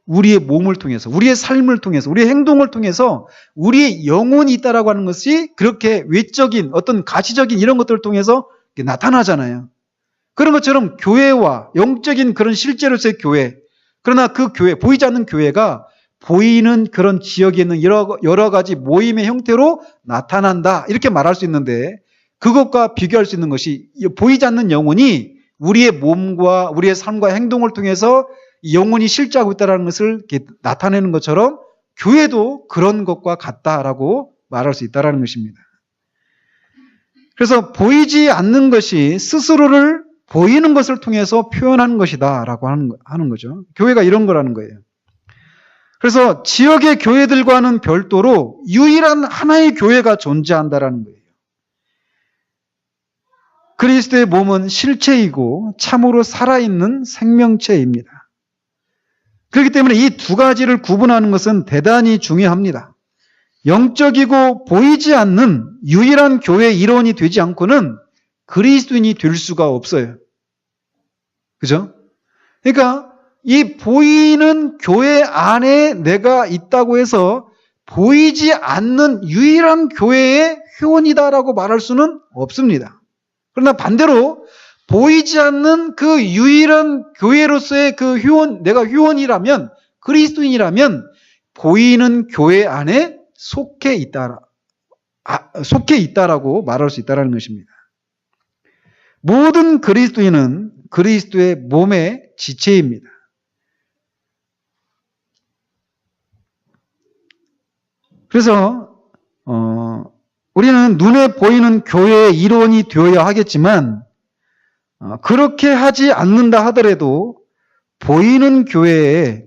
우리의 몸을 통해서, 우리의 삶을 통해서, 우리의 행동을 통해서 우리의 영혼이 있다라고 하는 것이 그렇게 외적인 어떤 가시적인 이런 것들을 통해서 나타나잖아요. 그런 것처럼 교회와 영적인 그런 실제로서의 교회, 그러나 그 교회, 보이지 않는 교회가 보이는 그런 지역에 있는 여러 가지 모임의 형태로 나타난다. 이렇게 말할 수 있는데 그것과 비교할 수 있는 것이 보이지 않는 영혼이 우리의 몸과 우리의 삶과 행동을 통해서 영혼이 실제하고 있다는 것을 이렇게 나타내는 것처럼 교회도 그런 것과 같다라고 말할 수 있다는 것입니다. 그래서 보이지 않는 것이 스스로를 보이는 것을 통해서 표현하는 것이다 라고 하는 거죠. 교회가 이런 거라는 거예요. 그래서 지역의 교회들과는 별도로 유일한 하나의 교회가 존재한다라는 거예요. 그리스도의 몸은 실체이고 참으로 살아있는 생명체입니다. 그렇기 때문에 이 두 가지를 구분하는 것은 대단히 중요합니다. 영적이고 보이지 않는 유일한 교회의 일원이 되지 않고는 그리스도인이 될 수가 없어요. 그죠? 그러니까 이 보이는 교회 안에 내가 있다고 해서 보이지 않는 유일한 교회의 회원이다라고 말할 수는 없습니다. 그러나 반대로 보이지 않는 그 유일한 교회로서의 그 회원, 내가 회원이라면, 그리스도인이라면 보이는 교회 안에 속해 있다라고 말할 수 있다는 것입니다. 모든 그리스도인은 그리스도의 몸의 지체입니다. 그래서 우리는 눈에 보이는 교회의 일원이 되어야 하겠지만 그렇게 하지 않는다 하더라도 보이는 교회에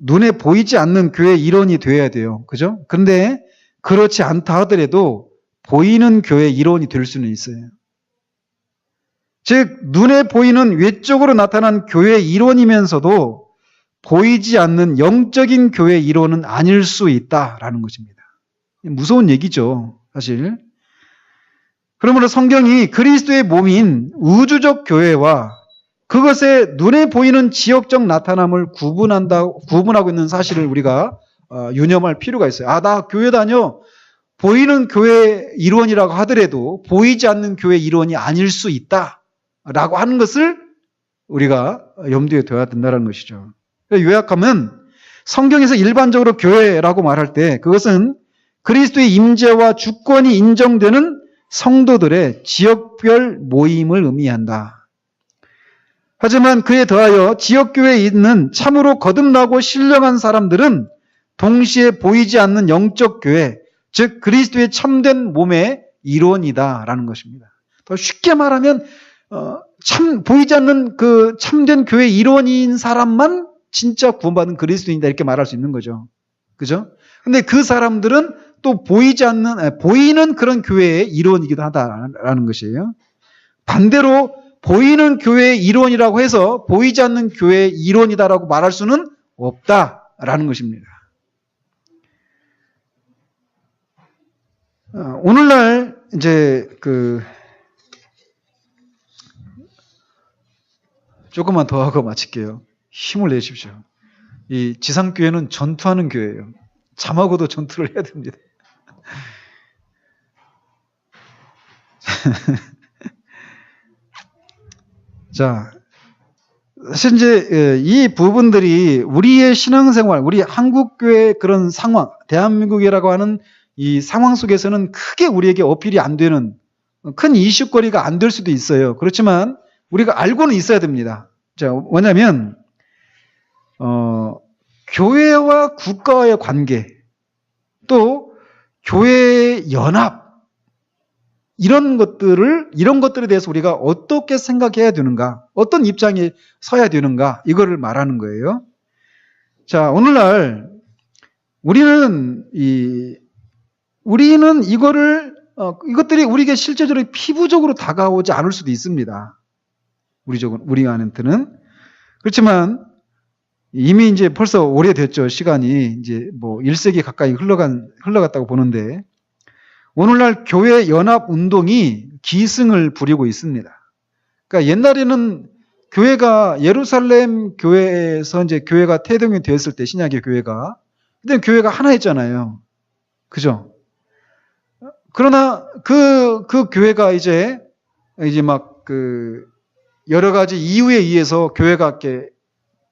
눈에 보이지 않는 교회의 일원이 되어야 돼요. 그죠? 그런데 그렇지 않다 하더라도 보이는 교회의 일원이 될 수는 있어요. 즉 눈에 보이는 외적으로 나타난 교회의 일원이면서도 보이지 않는 영적인 교회의 일원은 아닐 수 있다라는 것입니다. 무서운 얘기죠, 사실. 그러므로 성경이 그리스도의 몸인 우주적 교회와 그것에 눈에 보이는 지역적 나타남을 구분하고 있는 사실을 우리가 유념할 필요가 있어요. 아, 나 교회 다녀. 보이는 교회 일원이라고 하더라도 보이지 않는 교회 일원이 아닐 수 있다라고 하는 것을 우리가 염두에 둬야 된다는 것이죠. 요약하면 성경에서 일반적으로 교회라고 말할 때 그것은 그리스도의 임재와 주권이 인정되는 성도들의 지역별 모임을 의미한다. 하지만 그에 더하여 지역교회에 있는 참으로 거듭나고 신령한 사람들은 동시에 보이지 않는 영적 교회, 즉 그리스도의 참된 몸의 일원이다라는 것입니다. 더 쉽게 말하면 보이지 않는 그 참된 교회 일원인 사람만 진짜 구원받은 그리스도인이다 이렇게 말할 수 있는 거죠. 그죠? 근데 그 사람들은 또 보이는 그런 교회의 일원이기도 하다라는 것이에요. 반대로 보이는 교회의 일원이라고 해서 보이지 않는 교회의 일원이다라고 말할 수는 없다라는 것입니다. 오늘날 이제 조금만 더 하고 마칠게요. 힘을 내십시오. 이 지상교회는 전투하는 교회예요. 잠하고도 전투를 해야 됩니다. 자, 사실 이제 이 부분들이 우리의 신앙생활, 우리 한국교회의 그런 상황, 대한민국이라고 하는 이 상황 속에서는 크게 우리에게 어필이 안 되는 큰 이슈거리가 안 될 수도 있어요. 그렇지만 우리가 알고는 있어야 됩니다. 자, 뭐냐면 교회와 국가와의 관계, 또 교회의 연합, 이런 것들에 대해서 우리가 어떻게 생각해야 되는가, 어떤 입장에 서야 되는가, 이거를 말하는 거예요. 자, 오늘날 우리는 이것들이 우리에게 실제적으로 피부적으로 다가오지 않을 수도 있습니다. 우리한테는. 그렇지만 이미 이제 벌써 오래됐죠. 시간이 이제 뭐 1세기 가까이 흘러갔다고 보는데, 오늘날 교회 연합 운동이 기승을 부리고 있습니다. 그러니까 옛날에는 교회가 예루살렘 교회에서 이제 교회가 태동이 되었을 때, 신약의 교회가, 그때 교회가 하나였잖아요. 그죠? 그러나 그 교회가 이제 막 여러 가지 이유에 의해서 교회가 이렇게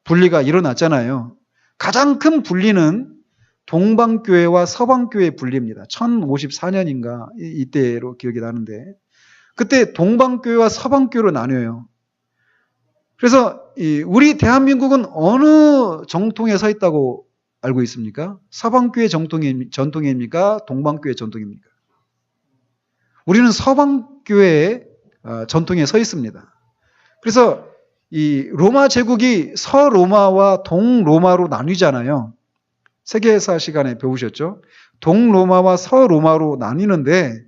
분리가 일어났잖아요. 가장 큰 분리는 동방교회와 서방교회의 분리입니다. 1054년인가 이때로 기억이 나는데, 그때 동방교회와 서방교회로 나뉘어요. 그래서 우리 대한민국은 어느 정통에 서 있다고 알고 있습니까? 서방교회 전통입니까? 동방교회 전통입니까? 우리는 서방교회의 전통에 서 있습니다. 그래서 이 로마 제국이 서로마와 동로마로 나뉘잖아요. 세계사 시간에 배우셨죠? 동로마와 서로마로 나뉘는데,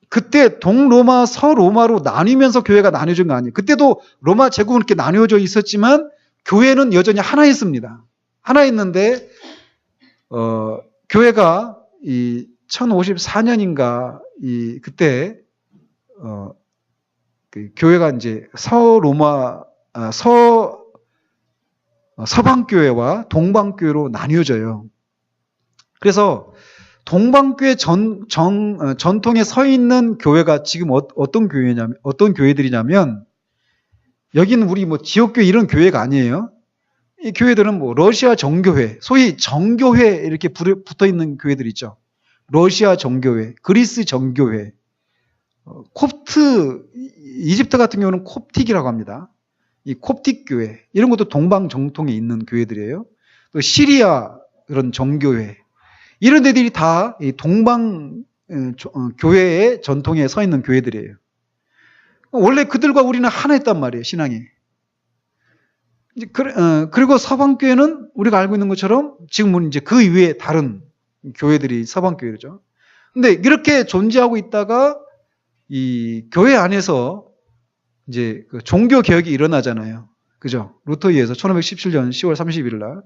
그때 동로마, 서로마로 나뉘면서 교회가 나뉘어진 거 아니에요. 그때도 로마 제국은 이렇게 나뉘어져 있었지만 교회는 여전히 하나였습니다. 하나였는데 교회가 1054년인가 그때 교회가 이제 서방교회와 동방교회로 나뉘어져요. 그래서 동방교회 전통에 서 있는 교회가 지금 어떤 교회들이냐면, 여기는 우리 뭐 지역교회 이런 교회가 아니에요. 이 교회들은 뭐 러시아 정교회, 소위 정교회 이렇게 붙어 있는 교회들 있죠. 러시아 정교회, 그리스 정교회, 이집트 같은 경우는 콥틱이라고 합니다. 이 콥틱 교회, 이런 것도 동방 정통에 있는 교회들이에요. 또 시리아 그런 정교회, 이런 데들이 다 이 동방 교회의 전통에 서 있는 교회들이에요. 원래 그들과 우리는 하나였단 말이에요, 신앙이. 그리고 서방교회는 우리가 알고 있는 것처럼 지금은 이제 그 이외에 다른 교회들이 서방교회죠. 근데 이렇게 존재하고 있다가 이 교회 안에서 이제 종교 개혁이 일어나잖아요. 그죠? 루터에 의해서 1517년 10월 31일 날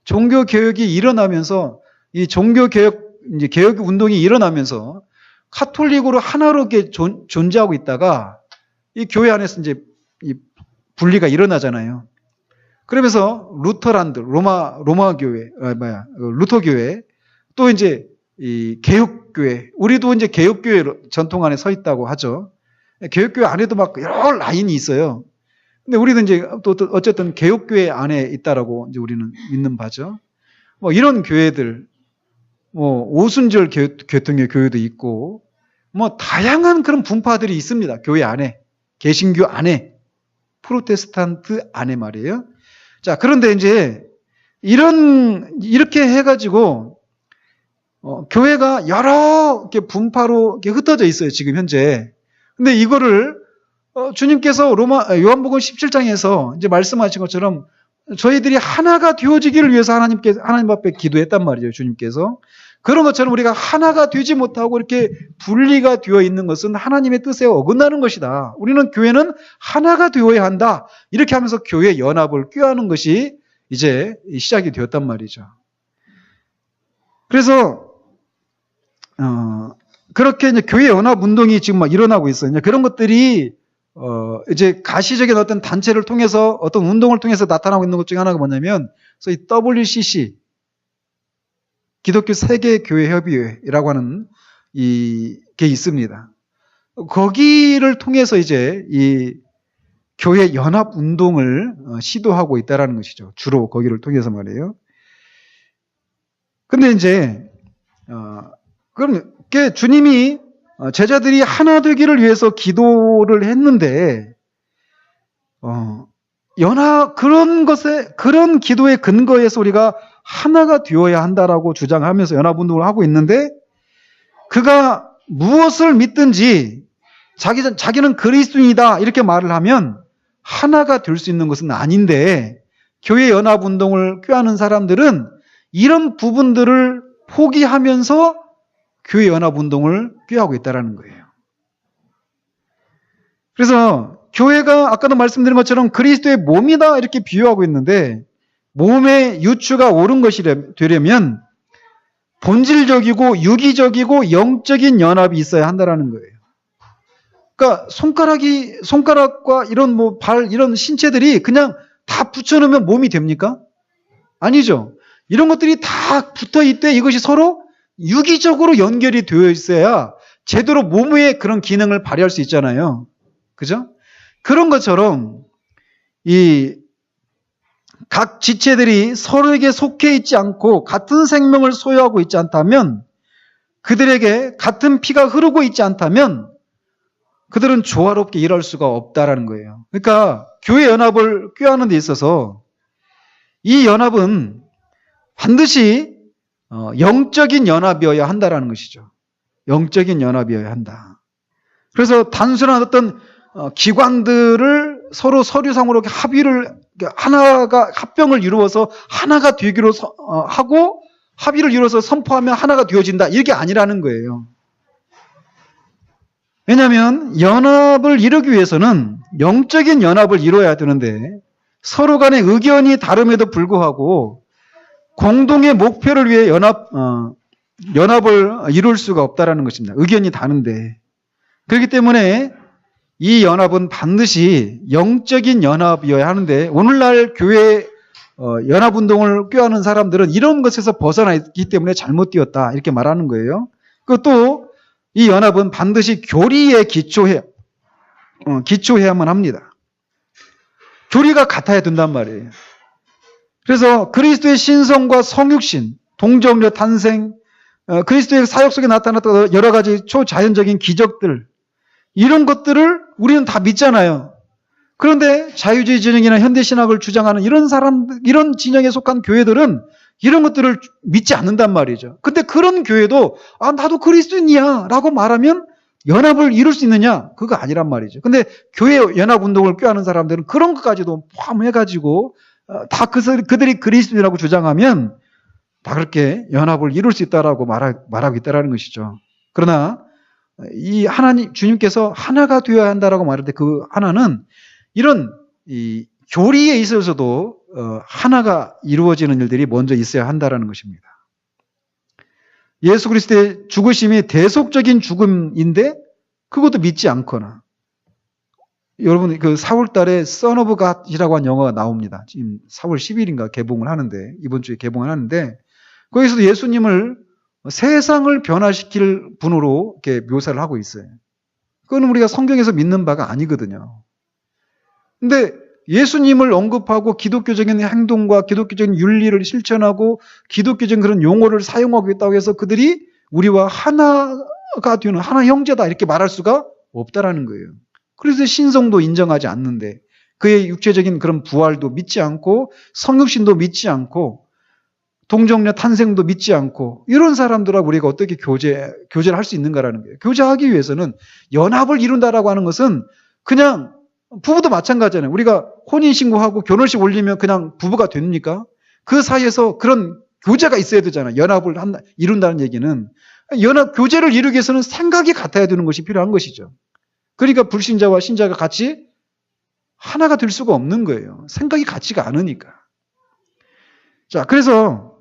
종교 개혁이 일어나면서, 이 종교 개혁 운동이 일어나면서 카톨릭으로 하나로 이렇게 존재하고 있다가 이 교회 안에서 이제 이 분리가 일어나잖아요. 그러면서 루터란들, 로마 교회, 루터 교회, 또 이제 이 개혁 교회, 우리도 이제 개혁 교회 전통 안에 서 있다고 하죠. 개혁 교회 안에도 막 여러 라인이 있어요. 근데 우리는 이제 또 어쨌든 개혁 교회 안에 있다라고 이제 우리는 믿는 바죠. 뭐 이런 교회들, 뭐 오순절 교통의 교회도 있고, 뭐 다양한 그런 분파들이 있습니다. 교회 안에, 개신교 안에, 프로테스탄트 안에 말이에요. 자, 그런데 이제 이렇게 해가지고 교회가 여러 이렇게 분파로 이렇게 흩어져 있어요, 지금 현재. 근데 이거를 주님께서 요한복음 17장에서 이제 말씀하신 것처럼 저희들이 하나가 되어지기를 위해서 하나님 앞에 기도했단 말이죠, 주님께서. 그런 것처럼 우리가 하나가 되지 못하고 이렇게 분리가 되어 있는 것은 하나님의 뜻에 어긋나는 것이다. 우리는 교회는 하나가 되어야 한다. 이렇게 하면서 교회 연합을 꾀하는 것이 이제 시작이 되었단 말이죠. 그래서 그렇게 이제 교회 연합 운동이 지금 막 일어나고 있어요. 그런 것들이 이제 가시적인 어떤 단체를 통해서 어떤 운동을 통해서 나타나고 있는 것 중에 하나가 뭐냐면 소위 WCC 기독교 세계교회협의회라고 하는 이게 있습니다. 거기를 통해서 이제 이 교회 연합 운동을 시도하고 있다라는 것이죠. 주로 거기를 통해서 말이에요. 근데 이제 그럼 주님이 제자들이 하나 되기를 위해서 기도를 했는데 그런 기도의 근거에서 우리가 하나가 되어야 한다라고 주장하면서 연합운동을 하고 있는데 그가 무엇을 믿든지 자기는 그리스도인이다 이렇게 말을 하면 하나가 될 수 있는 것은 아닌데 교회 연합운동을 꾀하는 사람들은 이런 부분들을 포기하면서 교회 연합운동을 꾀하고 있다는 거예요. 그래서 교회가 아까도 말씀드린 것처럼 그리스도의 몸이다 이렇게 비유하고 있는데 몸의 유추가 옳은 것이 되려면 본질적이고 유기적이고 영적인 연합이 있어야 한다는 거예요. 그러니까 손가락과 이런 발 이런 신체들이 그냥 다 붙여놓으면 몸이 됩니까? 아니죠. 이런 것들이 다 붙어 있되 이것이 서로 유기적으로 연결이 되어 있어야 제대로 몸의 그런 기능을 발휘할 수 있잖아요. 그죠? 그런 것처럼 이 각 지체들이 서로에게 속해 있지 않고 같은 생명을 소유하고 있지 않다면 그들에게 같은 피가 흐르고 있지 않다면 그들은 조화롭게 일할 수가 없다라는 거예요. 그러니까 교회 연합을 꾀하는 데 있어서 이 연합은 반드시 영적인 연합이어야 한다라는 것이죠. 영적인 연합이어야 한다. 그래서 단순한 어떤 기관들을 서로 서류상으로 하나가 합병을 이루어서 하나가 되기로 하고 합의를 이루어서 선포하면 하나가 되어진다. 이게 아니라는 거예요. 왜냐하면 연합을 이루기 위해서는 영적인 연합을 이루어야 되는데 서로 간의 의견이 다름에도 불구하고 공동의 목표를 위해 연합을 이룰 수가 없다라는 것입니다. 의견이 다른데. 그렇기 때문에 이 연합은 반드시 영적인 연합이어야 하는데 오늘날 교회 연합운동을 꾀하는 사람들은 이런 것에서 벗어나 있기 때문에 잘못되었다 이렇게 말하는 거예요. 그것도 이 연합은 반드시 교리에 기초해야만 합니다. 교리가 같아야 된단 말이에요. 그래서 그리스도의 신성과 성육신, 동정녀 탄생, 그리스도의 사역 속에 나타났던 여러 가지 초자연적인 기적들 이런 것들을 우리는 다 믿잖아요. 그런데 자유주의 진영이나 현대신학을 주장하는 이런 진영에 속한 교회들은 이런 것들을 믿지 않는단 말이죠. 근데 그런 교회도 나도 그리스도인이야 라고 말하면 연합을 이룰 수 있느냐? 그거 아니란 말이죠. 근데 교회 연합운동을 꾀하는 사람들은 그런 것까지도 포함해가지고 다 그들이 그리스도인이라고 주장하면 다 그렇게 연합을 이룰 수 있다라고 말하고 있다라는 것이죠. 그러나 이 하나님 주님께서 하나가 되어야 한다라고 말할 때 그 하나는 이런 이 교리에 있어서도 하나가 이루어지는 일들이 먼저 있어야 한다라는 것입니다. 예수 그리스도의 죽으심이 대속적인 죽음인데 그것도 믿지 않거나 여러분, 그 4월 달에 Son of God이라고 하는 영화가 나옵니다. 지금 4월 10일인가 개봉을 하는데, 이번 주에 개봉을 하는데, 거기서도 예수님을 세상을 변화시킬 분으로 이렇게 묘사를 하고 있어요. 그건 우리가 성경에서 믿는 바가 아니거든요. 근데 예수님을 언급하고 기독교적인 행동과 기독교적인 윤리를 실천하고 기독교적인 그런 용어를 사용하고 있다고 해서 그들이 우리와 하나가 되는 하나 형제다 이렇게 말할 수가 없다라는 거예요. 그래서 신성도 인정하지 않는데 그의 육체적인 그런 부활도 믿지 않고 성육신도 믿지 않고 동정녀 탄생도 믿지 않고 이런 사람들하고 우리가 어떻게 교제를 할 수 있는가라는 거예요. 교제하기 위해서는 연합을 이룬다라고 하는 것은 그냥 부부도 마찬가지잖아요. 우리가 혼인신고하고 결혼식 올리면 그냥 부부가 됩니까? 그 사이에서 그런 교제가 있어야 되잖아요. 연합을 이룬다는 얘기는 교제를 이루기 위해서는 생각이 같아야 되는 것이 필요한 것이죠. 그러니까 불신자와 신자가 같이 하나가 될 수가 없는 거예요. 생각이 같지가 않으니까. 자, 그래서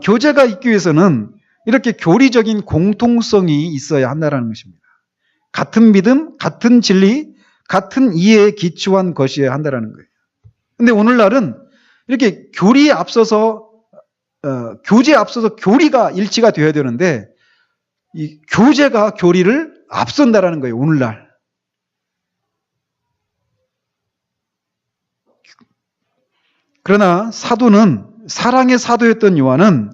교제가 있기 위해서는 이렇게 교리적인 공통성이 있어야 한다는 것입니다. 같은 믿음, 같은 진리, 같은 이해에 기초한 것이어야 한다는 거예요. 근데 오늘날은 이렇게 교제에 앞서서 교리가 일치가 되어야 되는데 이 교제가 교리를 앞선다라는 거예요. 오늘날. 그러나 사랑의 사도였던 요한은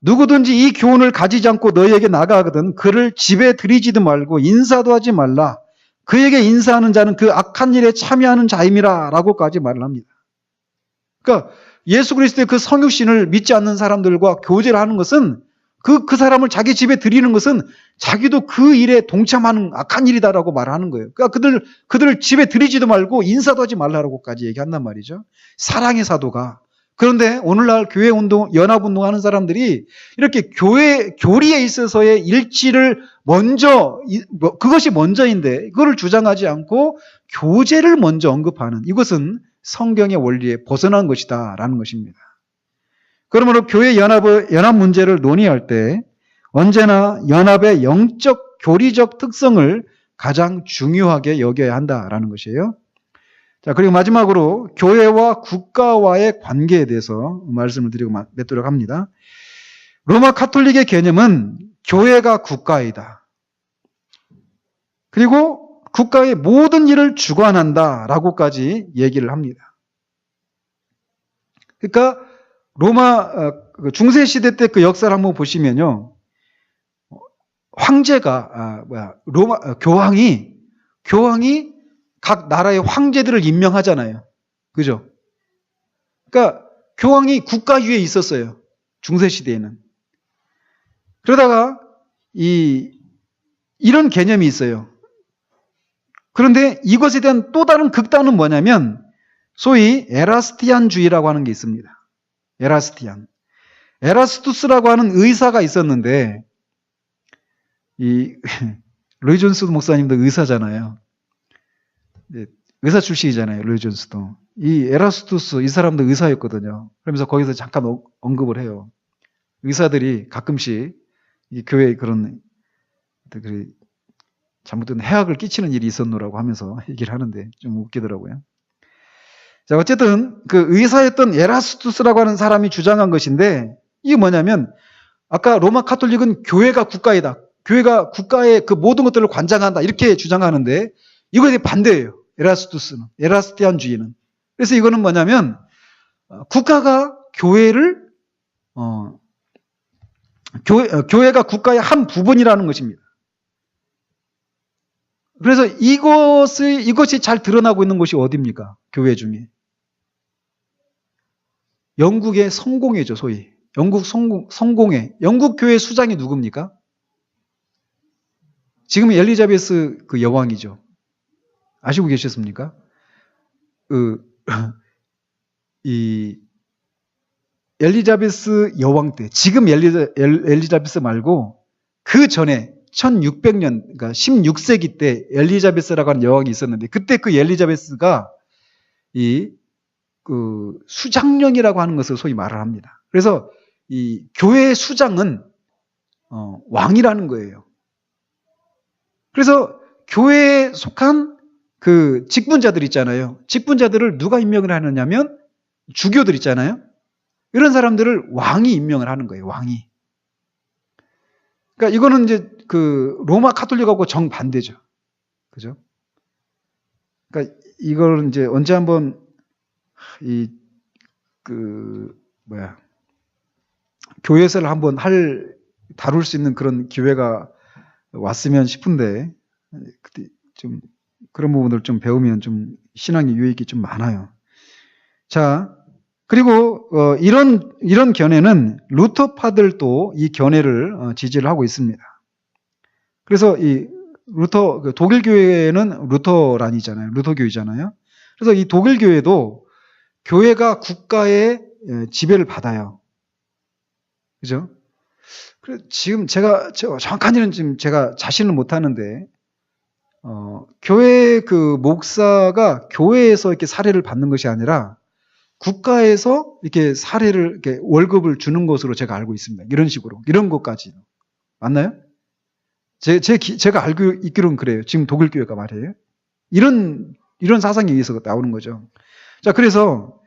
누구든지 이 교훈을 가지지 않고 너희에게 나가거든 그를 집에 들이지도 말고 인사도 하지 말라. 그에게 인사하는 자는 그 악한 일에 참여하는 자임이라 라고까지 말을 합니다. 그러니까 예수 그리스도의 그 성육신을 믿지 않는 사람들과 교제를 하는 것은 그 사람을 자기 집에 들이는 것은 자기도 그 일에 동참하는 악한 일이다라고 말하는 거예요. 그러니까 그들을 집에 들이지도 말고 인사도 하지 말라라고까지 얘기한단 말이죠. 사랑의 사도가. 그런데 오늘날 교회 운동, 연합 운동 하는 사람들이 이렇게 교리에 있어서의 일치를 그것이 먼저인데, 그거를 주장하지 않고 교제를 먼저 언급하는 이것은 성경의 원리에 벗어난 것이다, 라는 것입니다. 그러므로 교회 연합 문제를 논의할 때 언제나 연합의 영적, 교리적 특성을 가장 중요하게 여겨야 한다라는 것이에요. 자, 그리고 마지막으로 교회와 국가와의 관계에 대해서 말씀을 드리고 맺도록 합니다. 로마 카톨릭의 개념은 교회가 국가이다. 그리고 국가의 모든 일을 주관한다라고까지 얘기를 합니다. 그러니까 로마 중세 시대 때 그 역사를 한번 보시면요, 교황이 각 나라의 황제들을 임명하잖아요. 그죠? 그러니까 교황이 국가 위에 있었어요. 중세 시대에는. 그러다가 이런 개념이 있어요. 그런데 이것에 대한 또 다른 극단은 뭐냐면 소위 에라스티안주의라고 하는 게 있습니다. 에라스투스라고 하는 의사가 있었는데 로이 존스 목사님도 의사잖아요. 의사 출신이잖아요. 로이 존스도. 이 에라스투스 이 사람도 의사였거든요. 그러면서 거기서 잠깐 언급을 해요. 의사들이 가끔씩 이 교회에 그런 잘못된 해악을 끼치는 일이 있었노라고 하면서 얘기를 하는데 좀 웃기더라고요. 자, 어쨌든 그 의사였던 에라스투스라고 하는 사람이 주장한 것인데 이게 뭐냐면 아까 로마 카톨릭은 교회가 국가이다. 교회가 국가의 그 모든 것들을 관장한다. 이렇게 주장하는데 이거에 반대예요. 에라스티안주의는. 그래서 이거는 뭐냐면 국가가 교회가 국가의 한 부분이라는 것입니다. 그래서 이것이 잘 드러나고 있는 곳이 어디입니까? 교회 중에. 영국의 성공회죠, 소위. 영국 성공회. 영국 교회 수장이 누굽니까? 지금 엘리자베스 그 여왕이죠. 아시고 계셨습니까? 이 엘리자베스 여왕 때, 지금 엘리자베스 말고 그 전에 1600년, 그러니까 16세기 때 엘리자베스라고 하는 여왕이 있었는데 그때 그 엘리자베스가 그 수장령이라고 하는 것을 소위 말을 합니다. 그래서 이 교회의 수장은 왕이라는 거예요. 그래서 교회에 속한 그 직분자들 있잖아요. 직분자들을 누가 임명을 하느냐면 주교들 있잖아요. 이런 사람들을 왕이 임명을 하는 거예요. 왕이. 그러니까 이거는 이제 그 로마 카톨릭하고 정반대죠. 그죠? 그러니까 이걸 이제 언제 한번 교회에서를 한번 다룰 수 있는 그런 기회가 왔으면 싶은데, 그때 좀 그런 부분들 좀 배우면 좀 신앙의 유익이 좀 많아요. 자, 그리고 이런 견해는 루터파들도 이 견해를 지지를 하고 있습니다. 그래서 이 독일 교회는 루터란이잖아요. 루터교이잖아요. 그래서 이 독일 교회도 교회가 국가의 지배를 받아요. 그죠? 지금 제가 정확한지는 지금 제가 자신을 못 하는데, 교회 그 목사가 교회에서 이렇게 사례를 받는 것이 아니라 국가에서 이렇게 이렇게 월급을 주는 것으로 제가 알고 있습니다. 이런 식으로. 이런 것까지. 맞나요? 제가 알고 있기로는 그래요. 지금 독일 교회가 말이에요. 이런 사상에 의해서 나오는 거죠. 자, 그래서,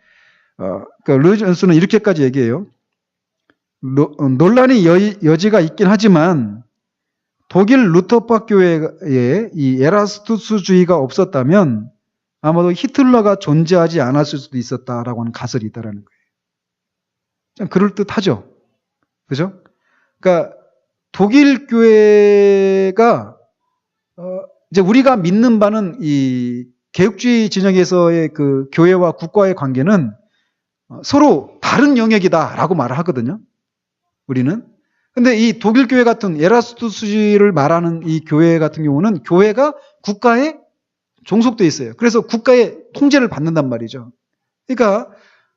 루이즈 존스는 이렇게까지 얘기해요. 논란의 여지가 있긴 하지만 독일 루터파 교회에 이 에라스투스주의가 없었다면 아마도 히틀러가 존재하지 않았을 수도 있었다라고 하는 가설이 있다라는 거예요. 참 그럴듯하죠. 그죠? 그러니까 독일 교회가 이제 우리가 믿는 바는 이 개혁주의 진영에서의 그 교회와 국가의 관계는 서로 다른 영역이다라고 말을 하거든요. 우리는. 근데 이 독일 교회 같은 에라스투스주의를 말하는 이 교회 같은 경우는 교회가 국가에 종속돼 있어요. 그래서 국가의 통제를 받는단 말이죠. 그러니까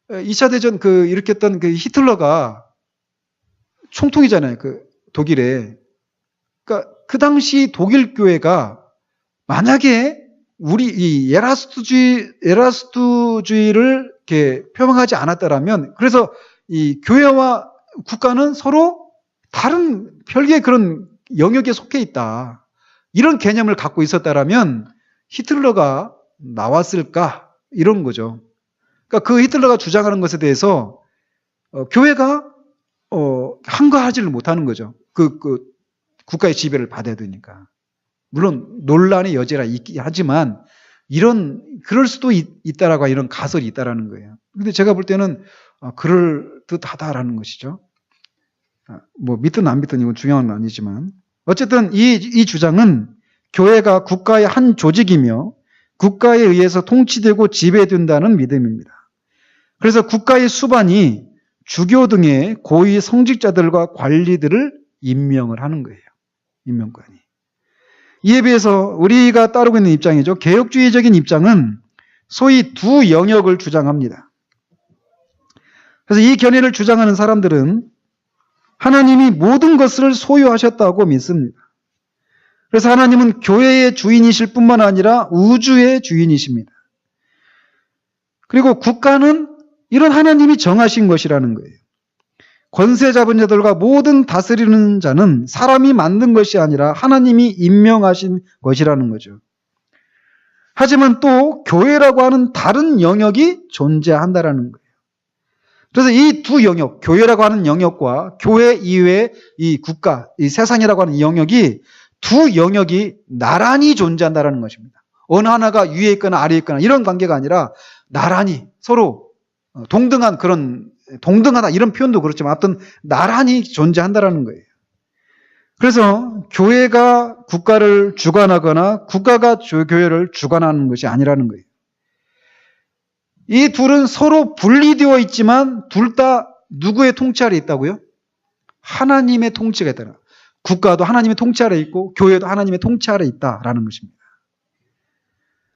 2차 대전 일으켰던 그 히틀러가 총통이잖아요. 그 독일에. 그러니까 그 당시 독일 교회가 만약에 우리 이 에라스투주의를 이렇게 표방하지 않았다라면, 그래서 이 교회와 국가는 서로 다른 별개의 그런 영역에 속해 있다. 이런 개념을 갖고 있었다라면 히틀러가 나왔을까? 이런 거죠. 그러니까 그 히틀러가 주장하는 것에 대해서 교회가 한가하지를 못하는 거죠. 그 국가의 지배를 받아야 되니까. 물론 논란의 여지라 있긴 하지만 그럴 수도 있다라고 이런 가설이 있다라는 거예요. 근데 제가 볼 때는 그럴 듯하다라는 것이죠. 뭐 믿든 안 믿든 이건 중요한 건 아니지만 어쨌든 이 주장은 교회가 국가의 한 조직이며 국가에 의해서 통치되고 지배된다는 믿음입니다. 그래서 국가의 수반이 주교 등의 고위 성직자들과 관리들을 임명을 하는 거예요. 임명관이. 이에 비해서 우리가 따르고 있는 입장이죠. 개혁주의적인 입장은 소위 두 영역을 주장합니다. 그래서 이 견해를 주장하는 사람들은 하나님이 모든 것을 소유하셨다고 믿습니다. 그래서 하나님은 교회의 주인이실 뿐만 아니라 우주의 주인이십니다. 그리고 국가는 이런 하나님이 정하신 것이라는 거예요. 권세 잡은 자들과 모든 다스리는 자는 사람이 만든 것이 아니라 하나님이 임명하신 것이라는 거죠. 하지만 또 교회라고 하는 다른 영역이 존재한다라는 거예요. 그래서 이 두 영역, 교회라고 하는 영역과 교회 이외의 이 국가, 이 세상이라고 하는 영역이 두 영역이 나란히 존재한다라는 것입니다. 어느 하나가 위에 있거나 아래에 있거나 이런 관계가 아니라 나란히 서로 동등하다 이런 표현도 그렇지만 아무튼 나란히 존재한다라는 거예요. 그래서 교회가 국가를 주관하거나 국가가 교회를 주관하는 것이 아니라는 거예요. 이 둘은 서로 분리되어 있지만 둘 다 누구의 통치 아래 있다고요? 하나님의 통치가 있다. 국가도 하나님의 통치 아래 있고 교회도 하나님의 통치 아래 있다라는 것입니다.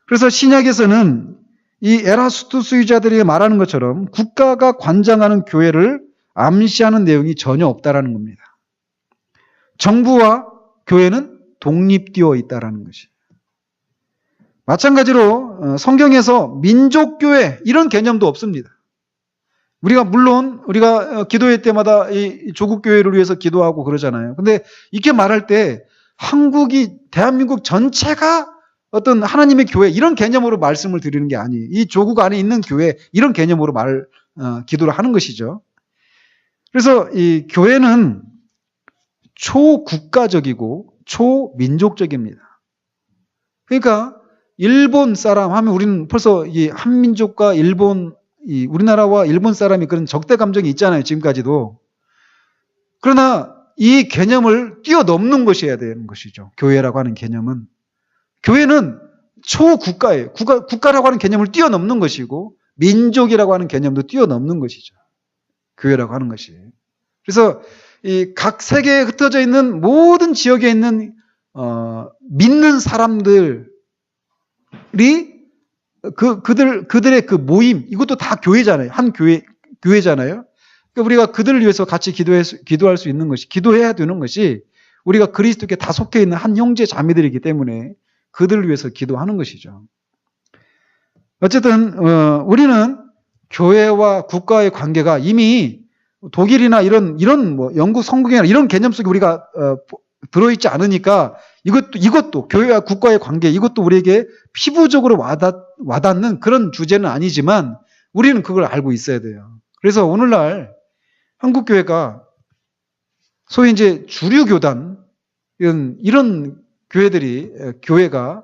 그래서 신약에서는 이 에라스투스주의자들이 말하는 것처럼 국가가 관장하는 교회를 암시하는 내용이 전혀 없다라는 겁니다. 정부와 교회는 독립되어 있다라는 것이. 마찬가지로 성경에서 민족교회 이런 개념도 없습니다. 물론 우리가 기도회 때마다 이 조국교회를 위해서 기도하고 그러잖아요. 근데 이렇게 말할 때 대한민국 전체가 어떤 하나님의 교회 이런 개념으로 말씀을 드리는 게 아니에요. 이 조국 안에 있는 교회 이런 개념으로 기도를 하는 것이죠. 그래서 이 교회는 초국가적이고 초민족적입니다. 그러니까 일본 사람 하면 우리는 벌써 이 한민족과 일본, 우리나라와 일본 사람이 그런 적대 감정이 있잖아요. 지금까지도. 그러나 이 개념을 뛰어넘는 것이어야 되는 것이죠. 교회라고 하는 개념은. 교회는 초국가예요. 국가라고 하는 개념을 뛰어넘는 것이고 민족이라고 하는 개념도 뛰어넘는 것이죠. 교회라고 하는 것이. 그래서 이 각 세계에 흩어져 있는 모든 지역에 있는 믿는 사람들이 그들의 그 모임, 이것도 다 교회잖아요. 한 교회잖아요. 그러니까 우리가 그들을 위해서 같이 기도할 수 있는 것이, 기도해야 되는 것이 우리가 그리스도께 다 속해 있는 한 형제 자매들이기 때문에 그들을 위해서 기도하는 것이죠. 어쨌든 우리는 교회와 국가의 관계가 이미 독일이나 이런 뭐 영국 성공이나 이런 개념 속에 우리가 들어있지 않으니까 이것도 교회와 국가의 관계, 이것도 우리에게 피부적으로 와닿는 그런 주제는 아니지만 우리는 그걸 알고 있어야 돼요. 그래서 오늘날 한국 교회가 소위 이제 주류 교단 이런 교회가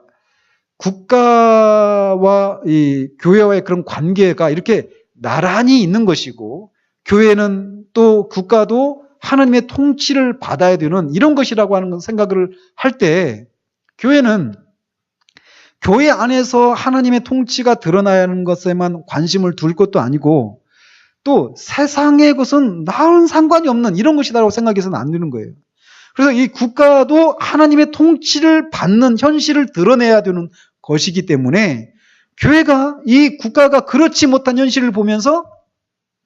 국가와 이 교회와의 그런 관계가 이렇게 나란히 있는 것이고, 교회는 또 국가도 하나님의 통치를 받아야 되는 이런 것이라고 하는 생각을 할 때, 교회는 교회 안에서 하나님의 통치가 드러나야 하는 것에만 관심을 둘 것도 아니고, 또 세상의 것은 나와는 상관이 없는 이런 것이다라고 생각해서는 안 되는 거예요. 그래서 이 국가도 하나님의 통치를 받는 현실을 드러내야 되는 것이기 때문에 교회가 이 국가가 그렇지 못한 현실을 보면서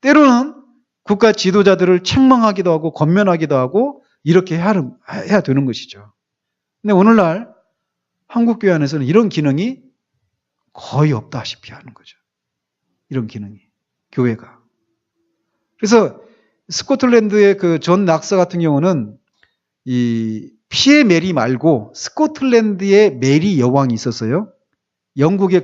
때로는 국가 지도자들을 책망하기도 하고 권면하기도 하고 이렇게 해야 되는 것이죠. 근데 오늘날 한국교회 안에서는 이런 기능이 거의 없다시피 하는 거죠. 이런 기능이. 교회가. 그래서 스코틀랜드의 그 존 낙서 같은 경우는 이 피의 메리 말고 스코틀랜드의 메리 여왕이 있었어요. 영국의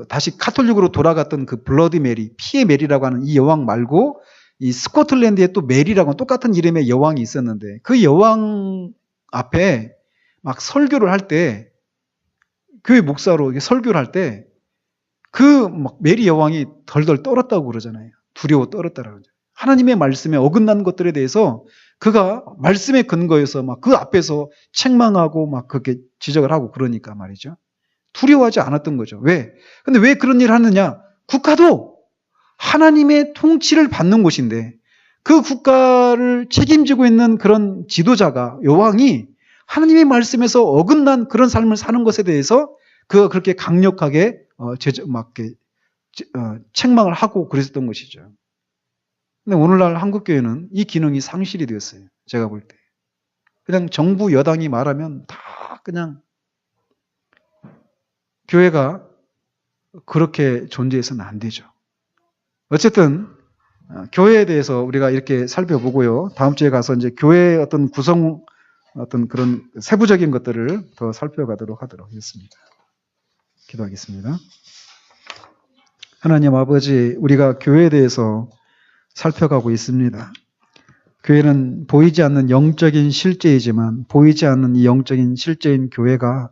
다시 카톨릭으로 돌아갔던 그 블러디 메리, 피의 메리라고 하는 이 여왕 말고 이 스코틀랜드에 또 메리라고 똑같은 이름의 여왕이 있었는데, 그 여왕 앞에 막 설교를 할 때, 교회 목사로 설교를 할 때 그 막 메리 여왕이 덜덜 떨었다고 그러잖아요. 두려워 떨었다라고 하죠. 하나님의 말씀에 어긋난 것들에 대해서 그가 말씀의 근거에서 막 그 앞에서 책망하고 막 그렇게 지적을 하고 그러니까 말이죠. 두려워하지 않았던 거죠. 왜? 근데 왜 그런 일을 하느냐? 국가도 하나님의 통치를 받는 곳인데 그 국가를 책임지고 있는 그런 지도자가, 여왕이 하나님의 말씀에서 어긋난 그런 삶을 사는 것에 대해서 그가 그렇게 강력하게 책망을 하고 그랬었던 것이죠. 근데 오늘날 한국교회는 이 기능이 상실이 되었어요. 제가 볼 때. 그냥 정부 여당이 말하면 다 그냥 교회가 그렇게 존재해서는 안 되죠. 어쨌든 교회에 대해서 우리가 이렇게 살펴보고요. 다음 주에 가서 이제 교회의 어떤 구성, 어떤 그런 세부적인 것들을 더 살펴가도록 하겠습니다. 기도하겠습니다. 하나님 아버지, 우리가 교회에 대해서 살펴가고 있습니다. 교회는 보이지 않는 영적인 실제이지만 보이지 않는 이 영적인 실제인 교회가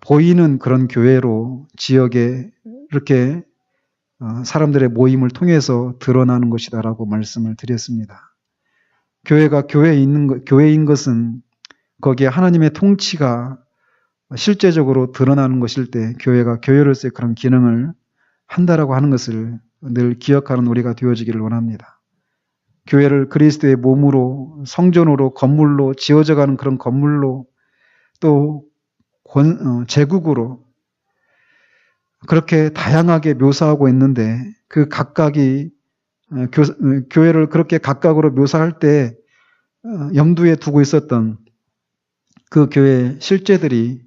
보이는 그런 교회로 지역에 이렇게 사람들의 모임을 통해서 드러나는 것이다라고 말씀을 드렸습니다. 교회가 교회인 것은 거기에 하나님의 통치가 실제적으로 드러나는 것일 때 교회가 교회로서의 그런 기능을 한다라고 하는 것을 늘 기억하는 우리가 되어지기를 원합니다. 교회를 그리스도의 몸으로, 성전으로, 건물로, 지어져가는 그런 건물로, 또 제국으로 그렇게 다양하게 묘사하고 있는데, 그 각각이 교회를 그렇게 각각으로 묘사할 때 염두에 두고 있었던 그 교회의 실제들이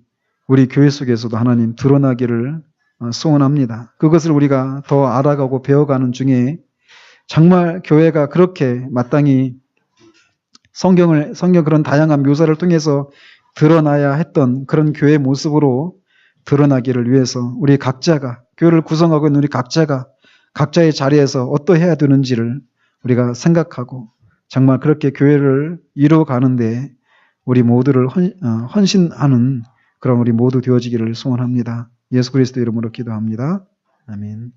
우리 교회 속에서도 하나님 드러나기를 소원합니다. 그것을 우리가 더 알아가고 배워가는 중에 정말 교회가 그렇게 마땅히 성경 그런 다양한 묘사를 통해서 드러나야 했던 그런 교회 모습으로 드러나기를 위해서 우리 각자가, 교회를 구성하고 있는 우리 각자가 각자의 자리에서 어떠해야 되는지를 우리가 생각하고 정말 그렇게 교회를 이루어가는데 우리 모두를 헌신하는 그런 우리 모두 되어지기를 소원합니다. 예수 그리스도 이름으로 기도합니다. 아멘.